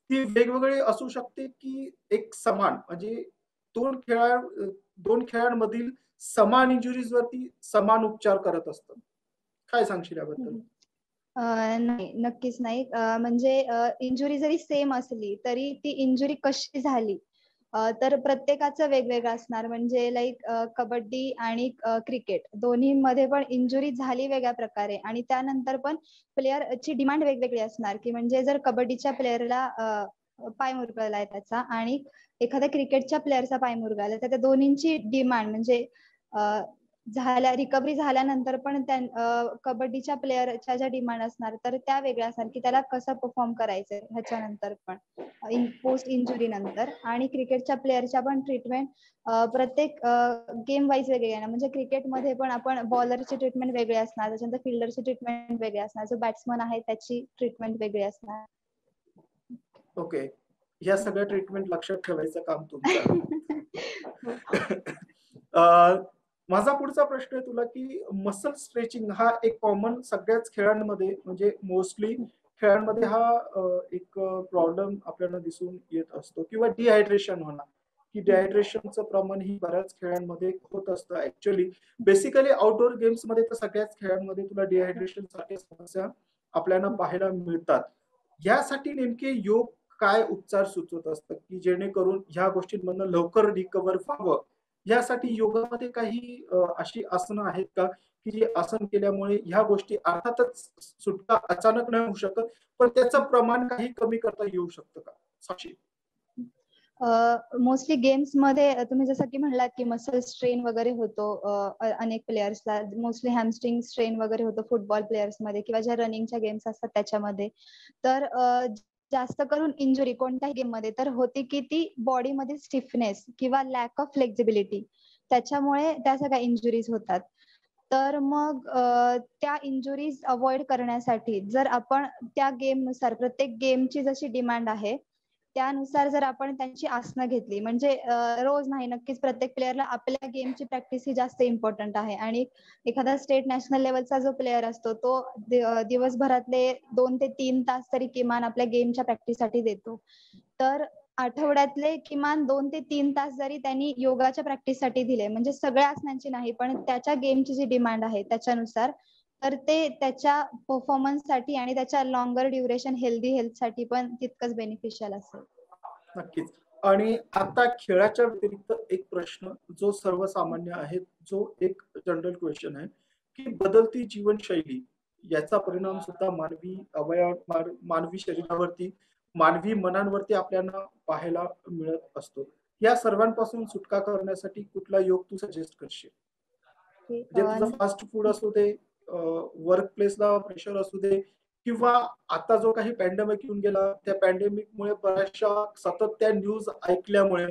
ती वेगवेगळी असू शकते की एक समान, म्हणजे दोन खेळा दोन खेळांमधील समान इंजुरीज वरती समान उपचार करत असतात. काय सांगशील याबद्दल? नाही, नक्कीच नाही. म्हणजे इंजुरी जरी सेम असली, तरी ती इंजुरी कशी झाली तर प्रत्येकाचं वेगवेगळं असणार. म्हणजे लाइक कबड्डी आणि क्रिकेट दोन्हीमध्ये पण इंजुरी झाली वेगळ्या प्रकारे आणि त्यानंतर पण प्लेयरची डिमांड वेगवेगळी असणार, की म्हणजे जर कबड्डीच्या प्लेयरला पाय मुरगळलाय त्याचा आणि एखाद्या क्रिकेटच्या प्लेयरचा पाय मुरगळला, तर त्या दोन्हींची डिमांड म्हणजे रिकव्हरी झाल्यानंतर पण कबड्डीच्या प्लेयरच्या ज्या डिमांड असणार तर त्या वेगळ्या असणार, की त्याला कसं परफॉर्म करायचंय ह्याच्यानंतर पण पोस्ट इंजुरी नंतर. आणि क्रिकेटच्या प्लेयरच्या पण ट्रीटमेंट प्रत्येक गेम वाईज वेगळी आहे ना. म्हणजे क्रिकेटमध्ये पण आपण बॉलरची ट्रीटमेंट वेगळी असणार, त्याच्यानंतर फिल्डरची ट्रीटमेंट वेगळी असणार, जो बॅट्समन आहे त्याची ट्रीटमेंट वेगळी असणार. ओके. ह्या सगळ्या ट्रीटमेंट लक्षात ठेवायचं काम तुमचं आहे. माझा पुढचा प्रश्न आहे तुला की मसल स्ट्रेचिंग हा एक कॉमन सगळ्याच खेळांमध्ये, म्हणजे मोस्टली खेळांमध्ये हा एक प्रॉब्लेम आपल्याला दिसून येत असतो, किंवा डिहायड्रेशन म्हणा, की डिहायड्रेशनचं प्रमाण ही बऱ्याच खेळांमध्ये होत असतं. ऍक्च्युअली बेसिकली आउटडोर गेम्स मध्ये तर सगळ्याच खेळांमध्ये तुला डिहायड्रेशन सारख्या समस्या आपल्याला पाहायला मिळतात. यासाठी नेमके योग काय उपचार सुचवत असतात की जेणेकरून ह्या गोष्टींमधनं लवकर रिकव्हर व्हावं? यासाठी योगामध्ये काही अशी आसनं आहेत का की जी आसन केल्यामुळे ह्या गोष्टी, अर्थातच सुटका अचानक नाही होऊ शकत, पण त्याचं प्रमाण काही कमी करता येऊ शकतं का साक्षी? मोस्टली गेम्स मध्ये तुम्ही जसं की म्हणलात की मसल स्ट्रेन वगैरे होतो अनेक प्लेयर्सला. मोस्टली हॅमस्ट्रिंग स्ट्रेन वगैरे होतो फुटबॉल प्लेयर्स मध्ये किंवा ज्या रनिंगच्या गेम्स असतात त्याच्यामध्ये. तर जास्त करून इंजुरी कोणत्याही गेम मध्ये तर होते की ती बॉडीमध्ये स्टिफनेस किंवा लॅक ऑफ फ्लेक्झिबिलिटी, त्याच्यामुळे त्या सगळ्या इंजुरीज होतात. तर मग त्या इंजुरीज अवॉइड करण्यासाठी जर आपण त्या गेमनुसार, प्रत्येक गेमची जशी डिमांड आहे त्यानुसार जर आपण त्यांची आसनं घेतली, म्हणजे रोज नाही, नक्कीच प्रत्येक प्लेयरला आपल्या गेमची प्रॅक्टिस ही जास्त इम्पॉर्टंट आहे. आणि एखादा स्टेट नॅशनल लेवलचा जो प्लेयर असतो तो दिवसभरातले 2 ते 3 तास तरी किमान आपल्या गेमच्या प्रॅक्टिससाठी देतो. तर आठवड्यातले किमान 2 ते 3 तास जरी त्यांनी योगाच्या प्रॅक्टिससाठी दिले, म्हणजे सगळ्या आसनांची नाही पण त्याच्या गेमची जी डिमांड आहे त्याच्यानुसार, तर ते त्याच्या परफॉर्मन्ससाठी आणि त्याच्या लॉंगर ड्युरेशन हेल्दी हेल्थसाठी पण तितकंच बेनिफिशियल असेल. नक्कीच. आणि आता खेळाच्या व्यतिरिक्त एक प्रश्न जो सर्वसामान्य आहे, जो एक जनरल क्वेश्चन आहे की बदलती जीवनशैली याचा परिणाम सुद्धा मानवी मानवी शरीरावरती, मानवी मनांवरती आपल्याला पाहायला मिळत असतो. या सर्वांपासून सुटका करण्यासाठी कुठला योग तू सजेस्ट करशील? की जे तुझं फास्ट फूड असू दे, वर्क प्लेसला प्रेशर असू दे, किंवा आता जो काही पॅन्डेमिक येऊन गेला, त्या पॅन्डेमिकमुळे बऱ्याचशा सतत त्या न्यूज ऐकल्यामुळे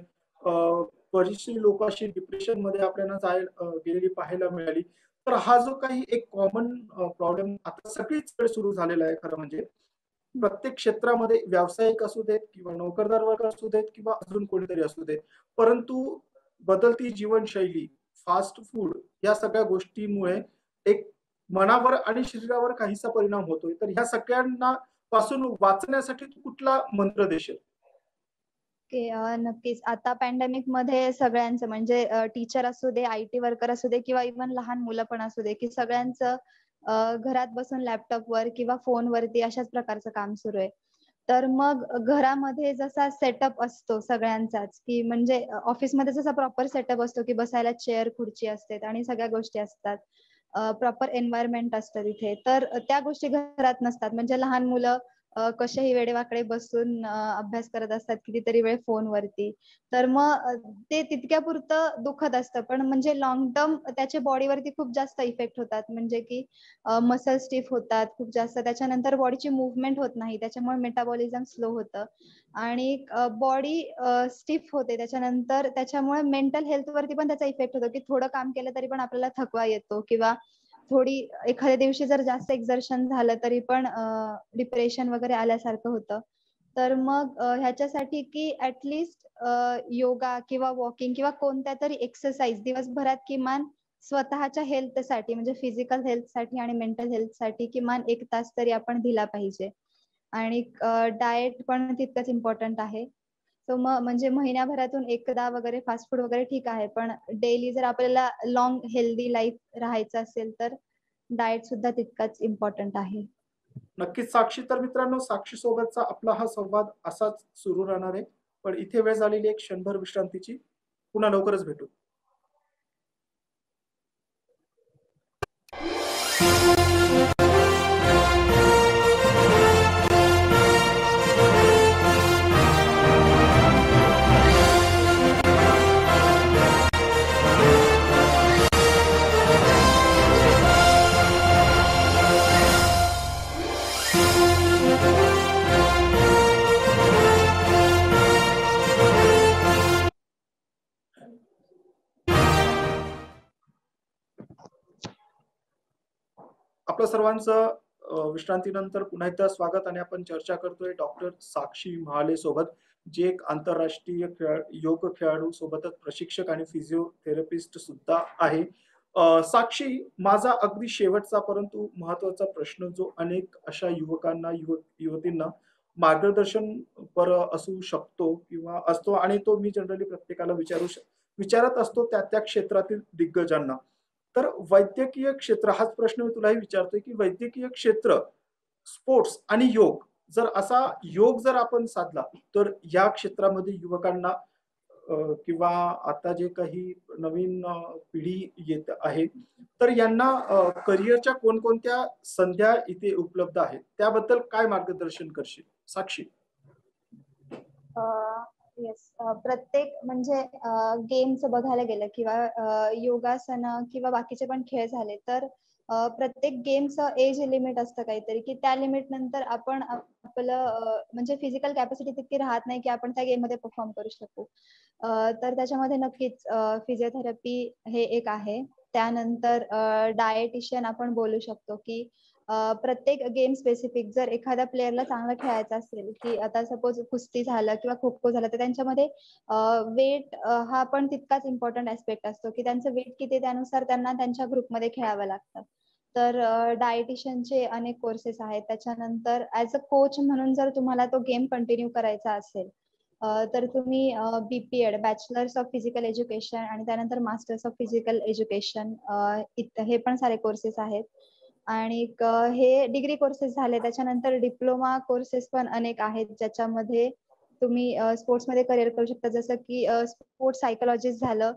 बरीचशी लोक अशी डिप्रेशनमध्ये आपल्याला गेलेली पाहायला मिळाली. तर हा जो काही एक कॉमन प्रॉब्लेम आता सगळीचकडे सुरू झालेला आहे खरं म्हणजे. प्रत्येक क्षेत्रामध्ये व्यावसायिक असू देत किंवा नोकरदार वर्ग असू देत किंवा अजून कोणीतरी असू देत. परंतु बदलती जीवनशैली, फास्ट फूड या सगळ्या गोष्टींमुळे एक मनावर आणि शरीरावर काहीसा परिणाम होतोय. तर ह्या सगळ्यांना पासून वाचण्यासाठी तू कुठला मंत्र देशील? नक्कीच. आता पॅन्डेमिक मध्ये सगळ्यांचं म्हणजे टीचर असू दे, आयटी वर्कर असू दे किंवा इव्हन लहान मुलं पण असू दे, की सगळ्यांचं घरात बसून लॅपटॉपवर किंवा फोनवरती अशाच प्रकारचं काम सुरू आहे. तर मग घरामध्ये जसा सेटअप असतो सगळ्यांचाच, की म्हणजे ऑफिसमध्ये जसा प्रॉपर सेटअप असतो, की बसायला चेअर, खुर्ची असते आणि सगळ्या गोष्टी असतात. प्रॉपर एन्व्हायर्नमेंट असतं तिथे. तर त्या गोष्टी घरात नसतात. म्हणजे लहान मुलं कसेही वेडेवाकडे बसून अभ्यास करत असतात कितीतरी वेळ फोनवरती. तर मग ते तितक्यापुरतं दुखत असतं. पण म्हणजे लाँग टर्म त्याचे बॉडीवरती खूप जास्त इफेक्ट होतात. म्हणजे की मसल स्टिफ होतात खूप जास्त. त्याच्यानंतर बॉडीची मूव्हमेंट होत नाही. त्याच्यामुळे मेटाबॉलिझम स्लो होतं आणि बॉडी स्टिफ होते. त्याच्यानंतर त्याच्यामुळे मेंटल हेल्थवरती पण त्याचा इफेक्ट होतो, की थोडं काम केलं तरी पण आपल्याला थकवा येतो किंवा थोडी एखाद्या दिवशी जर जास्त एक्झर्शन झालं तरी पण डिप्रेशन वगैरे आल्यासारखं होतं. तर मग ह्याच्यासाठी की योगा किंवा वॉकिंग किंवा कोणत्या तरी एक्सरसाइज दिवसभरात किमान स्वतःच्या हेल्थसाठी म्हणजे फिजिकल हेल्थसाठी आणि मेंटल हेल्थसाठी किमान 1 तास तरी आपण दिला पाहिजे. आणि डाएट पण तितकंच इम्पॉर्टंट आहे. सो मग म्हणजे महिन्याभरातून एकदा वगैरे फास्ट फूड वगैरे ठीक आहे. पण डेली जर आपल्याला लाँग हेल्दी लाईफ राहायचं असेल तर डाएट सुद्धा तितकाच इम्पॉर्टंट आहे. नक्कीच साक्षी. तर मित्रांनो, साक्षी सोबतचा आपला हा संवाद असाच सुरू राहणार आहे. पण इथे वेळ झालेली एक क्षणभर विश्रांतीची. पुन्हा लवकरच भेटू. आपलं सर्वांचं विश्रांतीनंतर पुन्हा एकदा स्वागत. आणि आपण चर्चा करतोय डॉक्टर साक्षी महाले सोबत, जे एक आंतरराष्ट्रीय योग खेळाडू सोबतच प्रशिक्षक आणि फिजिओथेरपिस्ट सुद्धा आहे. साक्षी, माझा अगदी शेवटचा परंतु महत्वाचा प्रश्न, जो अनेक अशा युवकांना, युवतींना मार्गदर्शन पर असू शकतो किंवा असतो, आणि तो मी जनरली प्रत्येकाला विचारत असतो त्या त्या क्षेत्रातील दिग्गजांना. तर वैद्यकीय क्षेत्र, हाच प्रश्न मी तुलाही विचारतोय, की वैद्यकीय क्षेत्र, स्पोर्ट्स आणि योग, जर असा योग जर आपण साधला, तर या क्षेत्रामध्ये युवकांना किंवा आता जे काही नवीन पिढी येत आहे, तर यांना करिअरच्या कोणकोणत्या संध्या इथे उपलब्ध आहेत, त्याबद्दल काय मार्गदर्शन करशील साक्षी? येस. प्रत्येक म्हणजे गेमचं बघायला गेलं किंवा योगासनं किंवा बाकीचे पण खेळ झाले तर प्रत्येक गेमचं एज लिमिट असतं काहीतरी, की त्या लिमिट नंतर आपण आपलं म्हणजे फिजिकल कॅपॅसिटी तितकी राहत नाही की आपण त्या गेममध्ये परफॉर्म करू शकू. तर त्याच्यामध्ये नक्कीच फिजिओथेरपी हे एक आहे. त्यानंतर डायटिशियन आपण बोलू शकतो, की प्रत्येक गेम स्पेसिफिक जर एखाद्या प्लेयरला चांगलं खेळायचं असेल, की आता सपोज कुस्ती झालं किंवा खो-खो झालं, तर त्यांच्यामध्ये वेट हा पण तितकाच इम्पॉर्टंट ऍस्पेक्ट असतो, की त्यांचं वेट किती त्यानुसार त्यांना त्यांच्या ग्रुपमध्ये खेळावं लागतं. तर डायटिशियनचे अनेक कोर्सेस आहेत. त्याच्यानंतर ऍज अ कोच म्हणून जर तुम्हाला तो गेम कंटिन्यू करायचा असेल, तर तुम्ही BPEd bachelors of physical education आणि त्यानंतर मास्टर्स ऑफ फिजिकल एज्युकेशन हे पण सारे कोर्सेस आहेत. आणि हे डिग्री कोर्सेस झाले. त्याच्यानंतर डिप्लोमा कोर्सेस पण अनेक आहेत, ज्याच्यामध्ये तुम्ही स्पोर्ट्समध्ये करिअर करू शकता. जसं की स्पोर्ट्स सायकोलॉजिस्ट झालं,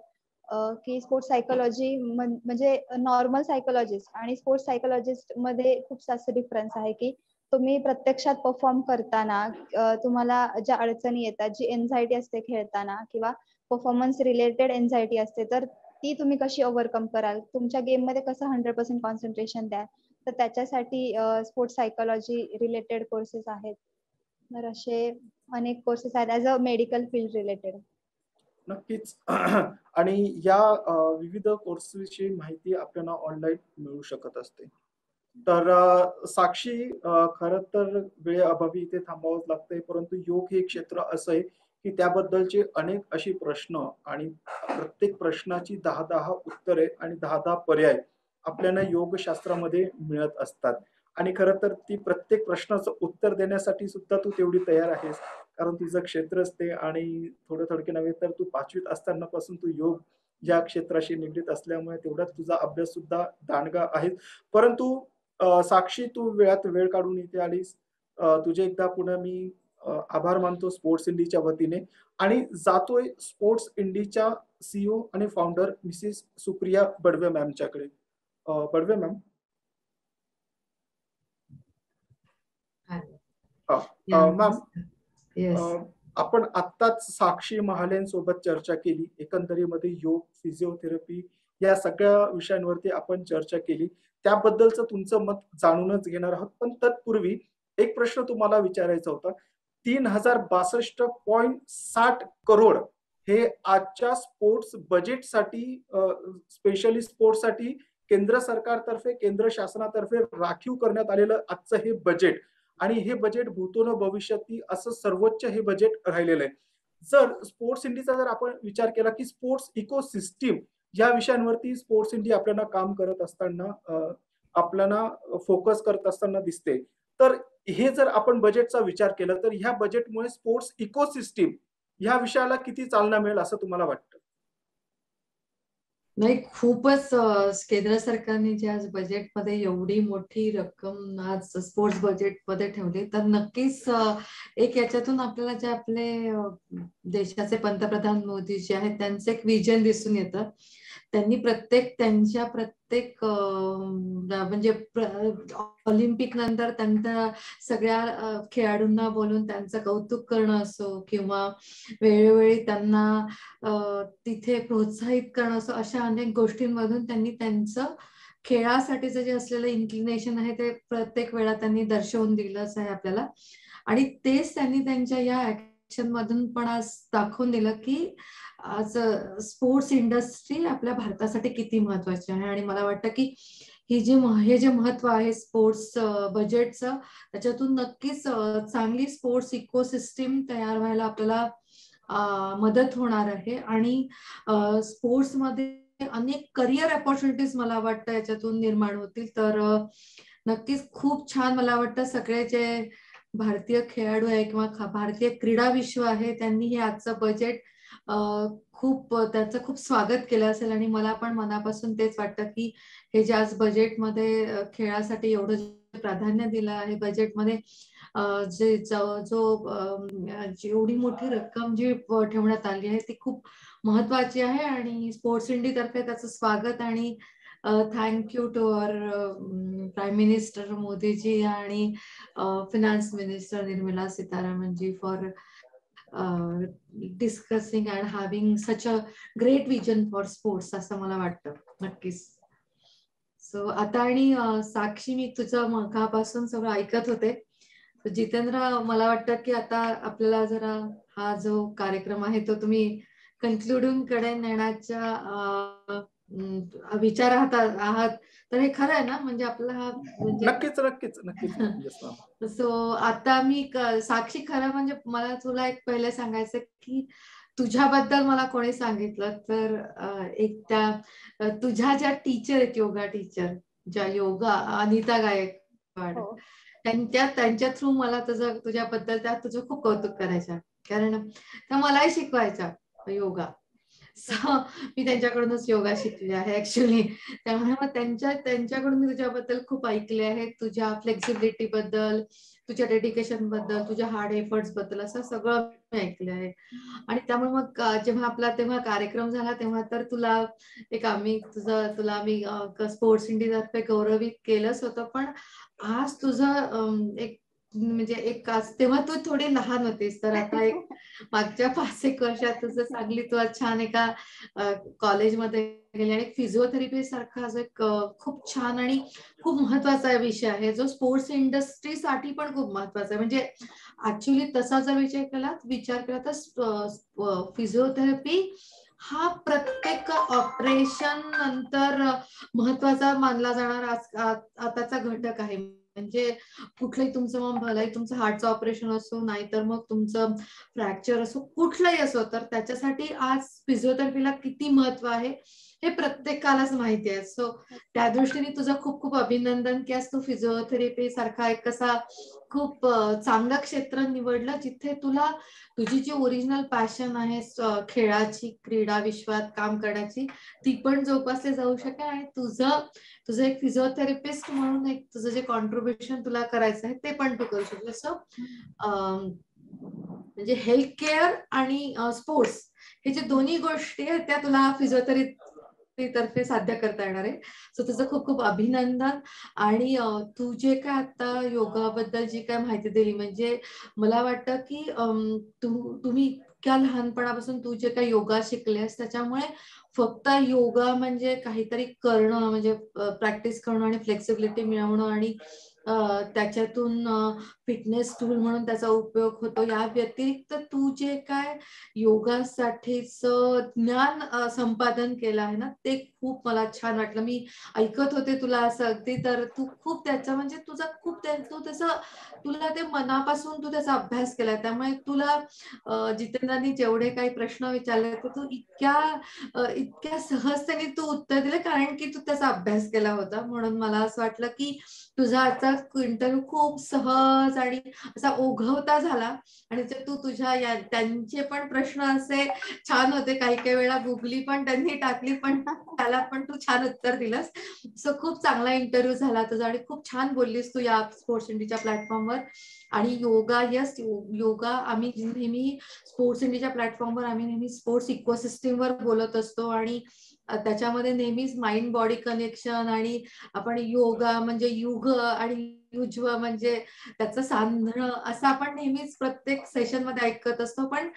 की स्पोर्ट्स सायकोलॉजी म्हणजे नॉर्मल सायकोलॉजिस्ट आणि स्पोर्ट्स सायकोलॉजिस्ट मध्ये खूप जास्त डिफरन्स आहे, की तुम्ही प्रत्यक्षात परफॉर्म करताना तुम्हाला ज्या अडचणी येतात, जी एन्झायटी असते खेळताना किंवा परफॉर्मन्स रिलेटेड एन्झायटी असते, तर ती तुम्ही कशी ओव्हरकम कराल, तुमच्या गेम मध्ये कसं 100% कॉन्सन्ट्रेशन द्याल, तर त्याच्यासाठी स्पोर्ट्स सायकोलॉजी रिलेटेड कोर्सेस आहेत. तर असे अनेक कोर्सेस आहेत as a medical field related. नक्कीच. आणि या विविध कोर्सविषयी माहिती आपल्याला ऑनलाईन मिळू शकत असते. तर साक्षी, खरं तर वेळेअभावी इथे थांबावंच लागतंय, परंतु योग हे क्षेत्र असं आहे की त्याबद्दलचे अनेक अशी प्रश्न आणि प्रत्येक प्रश्नाची 10-10 उत्तरे आणि 10-10 पर्याय आपल्याला योगशास्त्रामध्ये मिळत असतात. आणि खरं तर ती प्रत्येक प्रश्नाचं उत्तर देण्यासाठी सुद्धा तू तेवढी तयार आहेस. कारण तुझं क्षेत्रच ते, आणि थोडे नव्हे तर तू 5वीत असतानापासून तू योग या क्षेत्राशी निगडीत असल्यामुळे तेवढाच तुझा अभ्यास सुद्धा दांडगा आहे. परंतु साक्षी, तू वेळात वेळ काढून इथे आलीस. तुझे एकदा पुन्हा मी आभार मानतो स्पोर्ट्स इंडीच्या वतीने, आणि जातोय स्पोर्ट्स इंडीच्या CEO आणि फाउंडर मिसेस सुप्रिया बडवे मॅमच्याकडे. बडवे मॅम. मॅम, आपण आत्ताच साक्षी महालेंसोबत चर्चा केली. एकंदरीमध्ये योग, फिजिओथेरपी या सगळ्या विषयांवरती आपण चर्चा केली. त्याबद्दलचं तुमचं मत जाणूनच घेणार आहोत. पण तत्पूर्वी एक प्रश्न तुम्हाला विचारायचा होता. 3062.60 करोड हे आजच्या स्पोर्ट्स बजेटसाठी, स्पेशली स्पोर्ट्ससाठी केंद्र सरकारतर्फे, केंद्र शासनातर्फे राखीव करण्यात आलेलं आजचं हे बजेट, आणि हे बजेट भूतो न भविष्यती असं सर्वोच्च हे बजेट राहिलेलं आहे. जर स्पोर्ट्स इंडीचा जर आपण विचार केला की स्पोर्ट्स इकोसिस्टीम या विषयांवरती स्पोर्ट्स इंडी आपल्याला काम करत असताना, आपल्याला फोकस करत असताना दिसते, तर हे जर आपण बजेटचा विचार केला तर ह्या बजेटमुळे स्पोर्ट्स इकोसिस्टीम ह्या विषयाला किती चालना मिळेल असं तुम्हाला वाटतं? नाही, खूपच केंद्र सरकारने जे आज बजेटमध्ये एवढी मोठी रक्कम आज स्पोर्ट्स बजेटमध्ये ठेवली, तर नक्कीच एक याच्यातून आपल्याला जे आपले देशाचे पंतप्रधान मोदी जे आहेत त्यांचं एक विजन दिसून येतं. त्यांनी त्यांच्या प्रत्येक म्हणजे ऑलिम्पिक नंतर त्यांच्या सगळ्या खेळाडूंना बोलून त्यांचं कौतुक करणं असो, किंवा वेळोवेळी त्यांना तिथे प्रोत्साहित करणं असो, अशा अनेक गोष्टींमधून त्यांनी त्यांचं खेळासाठीचं जे असलेलं इन्क्लिनेशन आहे ते प्रत्येक वेळा त्यांनी दर्शवून दिलंच आहे आपल्याला. आणि तेच त्यांनी त्यांच्या या ऍक्शन मधून पण आज दाखवून दिलं की आज स्पोर्ट्स इंडस्ट्री आपल्या भारतासाठी किती महत्वाची आहे. आणि मला वाटतं की हे जे महत्व आहे स्पोर्ट्स बजेटचं, त्याच्यातून नक्कीच चांगली स्पोर्ट्स इकोसिस्टीम तयार व्हायला आपल्याला मदत होणार आहे. आणि स्पोर्ट्समध्ये अनेक करिअर अपॉर्च्युनिटीज मला वाटतं याच्यातून निर्माण होतील. तर नक्कीच खूप छान, मला वाटतं सगळे जे भारतीय खेळाडू आहे किंवा भारतीय क्रीडा विश्व आहे त्यांनी हे आजचं बजेट त्याचं खूप स्वागत केलं असेल. आणि मला पण मनापासून तेच वाटतं की हे जे आज बजेटमध्ये खेळासाठी एवढं प्राधान्य दिलं आहे, बजेटमध्ये जेवढी मोठी रक्कम जी ठेवण्यात आली आहे ती खूप महत्वाची आहे. आणि स्पोर्ट्स इंडी तर्फे त्याचं स्वागत आणि thank you to our prime minister Modiji आणि finance minister Nirmala Sitharamanji for discussing and having such a great vision for sports, असं मला वाटतं नक्कीच. सो आता आणि साक्षी, मी तुझं मगापासून सगळं ऐकत होते. जितेंद्र, मला वाटतं की आता आपल्याला जरा हा जो कार्यक्रम आहे तो तुम्ही कन्क्लुडिंग कडे नेण्याच्या विचारात आहात, तर हे खरं आहे ना? म्हणजे आपला हा नक्कीच नक्कीच नक्कीच. सो आता मी साक्षी, खरं म्हणजे मला तुला एक पहिले सांगायचं की तुझ्याबद्दल मला कोणी सांगितलं तर एक त्या तुझ्या ज्या टीचर आहेत, योगा टीचर, ज्या योगा अनिता गायकवाड, त्यांच्या थ्रू मला तुझ्याबद्दल त्या तुझं खूप कौतुक करायच्या, कारण त्या मलाही शिकवायच्या योगा. सो मी त्यांच्याकडूनच योगा शिकले आहे ऍक्च्युली. त्यामुळे मग त्यांच्याकडून मी तुझ्याबद्दल खूप ऐकले आहे, तुझ्या फ्लेक्सिबिलिटी बद्दल, तुझ्या डेडिकेशन बद्दल, तुझ्या हार्ड एफर्ट्स बद्दल, असं सगळं मी ऐकले आहे. आणि त्यामुळे मग जेव्हा आपला तेव्हा कार्यक्रम झाला तेव्हा तर तुला तुला आम्ही स्पोर्ट्स इंडिया तर्फे गौरवित केलंच होतं. पण आज तुझं एक म्हणजे एक तेव्हा तू थोडी लहान होतीस, तर आता एक मागच्या 5-1 वर्षात तुझं चांगली तू आज छान एका कॉलेजमध्ये गेली आणि फिजिओथेरपी सारखा जो एक खूप छान आणि खूप महत्वाचा विषय आहे, जो स्पोर्ट्स इंडस्ट्रीसाठी पण खूप महत्वाचा आहे. म्हणजे ऍक्च्युली तसा जर विचार केला तर फिजिओथेरपी हा प्रत्येक ऑपरेशन नंतर महत्वाचा मानला जाणारा आताचा घटक आहे. म्हणजे कुठलंही तुमचं मग भलाही तुमचं हार्टचं ऑपरेशन असो, नाहीतर मग तुमचं फ्रॅक्चर असो, कुठलंही असो, तर त्याच्यासाठी आज फिजिओथेरपीला किती महत्व आहे हे प्रत्येकालाच माहिती आहे. सो त्या दृष्टीने तुझं खूप खूप अभिनंदन की आज तू फिजिओथेरपी सारखा एक कसा खूप चांगलं क्षेत्र निवडलं, जिथे तुला तुझी जी ओरिजिनल पॅशन आहे खेळाची, क्रीडा विश्वात काम करण्याची, ती पण जोपासली जाऊ शकेल आणि तुझं एक फिजिओथेरपिस्ट म्हणून एक तुझं जे कॉन्ट्रीब्युशन तुला करायचं आहे ते पण तू करू शकतो. सो म्हणजे हेल्थ केअर आणि स्पोर्ट्स हे जे दोन्ही गोष्टी आहेत त्या तुला फिजिओथेरपी तर्फे साध्य करता येणार आहे. सो तुझं खूप खूप अभिनंदन. आणि तू जे काय आता योगाबद्दल जी काय माहिती दिली, म्हणजे मला वाटतं की तुम्ही इतक्या लहानपणापासून तू जे काही योगा शिकलेस त्याच्यामुळे फक्त योगा म्हणजे काहीतरी करणं, म्हणजे प्रॅक्टिस करणं आणि फ्लेक्सिबिलिटी मिळवणं आणि त्याच्यातून फिटनेस टूल म्हणून त्याचा उपयोग होतो, या व्यतिरिक्त तू जे काय योगासाठीच ज्ञान संपादन केलं आहे ना, ते खूप मला छान वाटलं. मी ऐकत होते तुला असं अगदी, तर तू खूप त्याचा म्हणजे तुझा खूप तू त्याचं तुला ते मनापासून तू त्याचा अभ्यास केलाय. त्यामुळे तुला जितेंद्रांनी जेवढे काही प्रश्न विचारले तर तू इतक्या सहजतेने तू उत्तर दिले, कारण की तू त्याचा अभ्यास केला होता. म्हणून मला असं वाटलं की तुझा आजचा इंटरव्ह्यू खूप सहज आणि असा ओघवता झाला. आणि तू त्यांचे पण प्रश्न असे छान होते, काही काही वेळा गुगली पण त्यांनी टाकली, पण त्याला पण तू छान उत्तर दिलंस. सो खूप चांगला इंटरव्ह्यू झाला तुझा आणि खूप छान बोललीस तू या स्पोर्ट्स इंडियाच्या प्लॅटफॉर्मवर. आणि योगा, योगा आम्ही नेहमी स्पोर्ट्स इंडियाच्या प्लॅटफॉर्मवर आम्ही नेहमी स्पोर्ट्स इकोसिस्टीमवर बोलत असतो आणि त्याच्यामध्ये नेहमीच माइंड बॉडी कनेक्शन आणि आपण योगा म्हणजे युग आणि युज्व म्हणजे त्याचं सांधणं असं आपण नेहमीच प्रत्येक सेशन मध्ये ऐकत असतो. पण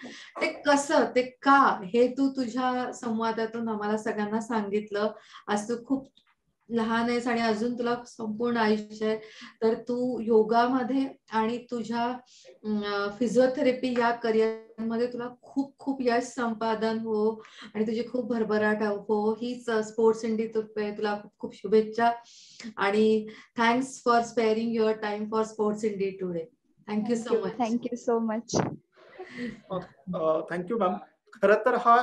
ते कसं, ते का, हे तू तुझ्या संवादातून आम्हाला सगळ्यांना सांगितलं. आज तू खूप लहान आहेस आणि अजून तुला संपूर्ण आयुष्य आहे, तर तू योगामध्ये आणि तुझ्या फिजिओथेरपी या करिअर मध्ये तुला खूप खूप यश संपादन हो आणि तुझी खूप भरभराट हो. हीच स्पोर्ट्स इंडिया तुला खूप खूप शुभेच्छा आणि thanks for sparing your time for Sports India today. Thank you so much. Thank you so much. Thank you ma'am. खरं तर हा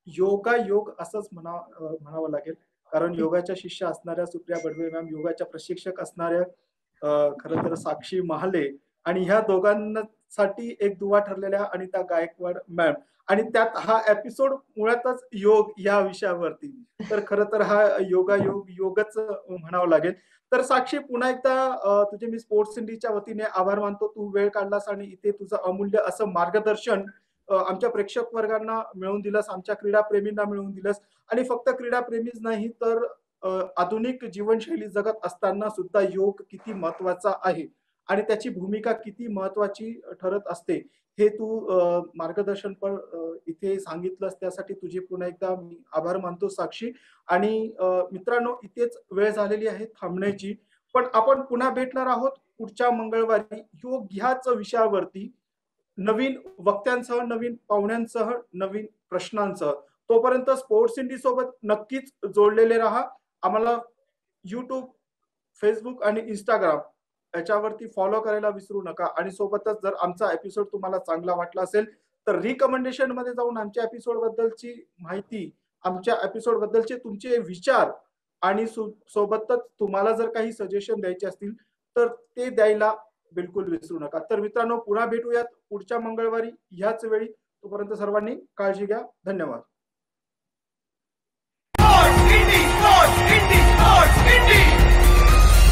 योगा योग असंच म्हणावं लागेल, कारण योगाच्या शिष्य असणाऱ्या सुप्रिया बडवे मॅम, योगाच्या प्रशिक्षक असणाऱ्या खरं तर साक्षी महाले, आणि ह्या दोघांसाठी एक दुवा ठरलेल्या अनिता गायकवाड मॅम, आणि त्यात हा एपिसोड मुळातच योग या विषयावरती. तर खरं तर हा योगच म्हणावं लागेल. तर साक्षी, पुन्हा एकदा तुझे मी स्पोर्ट्स इंडियाच्या वतीने आभार मानतो. तू वेळ काढलास आणि इथे तुझं अमूल्य असं मार्गदर्शन आमच्या प्रेक्षक वर्गांना मिळवून दिलंस, आमच्या क्रीडा प्रेमींना मिळवून दिलंस. आणि फक्त क्रीडा प्रेमीच नाही तर आधुनिक जीवनशैली जगत असताना सुद्धा योग किती महत्वाचा आहे आणि त्याची भूमिका किती महत्वाची ठरत असते हे तू मार्गदर्शन पण इथे सांगितलंस. त्यासाठी तुझे पुन्हा एकदा मी आभार मानतो साक्षी. आणि मित्रांनो, इथेच वेळ झालेली आहे थांबण्याची, पण आपण पुन्हा भेटणार आहोत पुढच्या मंगळवारी योग ह्याच विषयावरती, नवीन वक्त्यांसह, नवीन पाहुण्यांसह, नवीन प्रश्नांसह. तोपर्यंत स्पोर्ट्स इंडी सोबत नक्कीच जोडलेले राहा. आम्हाला YouTube, फेसबुक आणि इंस्टाग्राम याच्यावरती फॉलो करायला विसरू नका. आणि सोबतच जर आमचा एपिसोड तुम्हाला चांगला वाटला असेल तर रिकमेंडेशन मध्ये जाऊन आमच्या एपिसोड बद्दलची माहिती, आमच्या एपिसोड बद्दलचे तुमचे विचार आणि सोबतच तुम्हाला जर काही सजेशन द्यायचे असतील तर ते द्यायला बिलकुल विसरू नका. तर मित्रांनो, पुन्हा भेटूयात पुढच्या मंगळवारी ह्याच वेळी. तोपर्यंत सर्वांनी काळजी घ्या. धन्यवाद.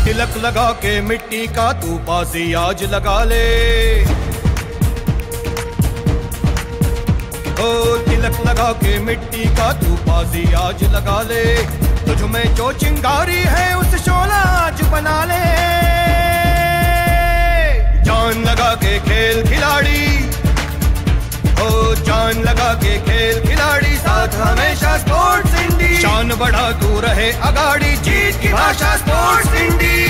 तिलक लगा के मिट्टी का तू बाजी आज लगा ले, ओ तिलक लगा के मिट्टी का तू बाजी आज लगा ले। तुझ में जो चिंगारी है उस शोला आज बना ले। जान लगा के खेल खिलाड़ी, ओ जान लगा के खेल खिलाड़ी, साथ हमेशा स्पोर्ट्स इंडी। शान बढ़ा तू रहे अगाड़ी, जीत की भाषा स्पोर्ट्स इंडी।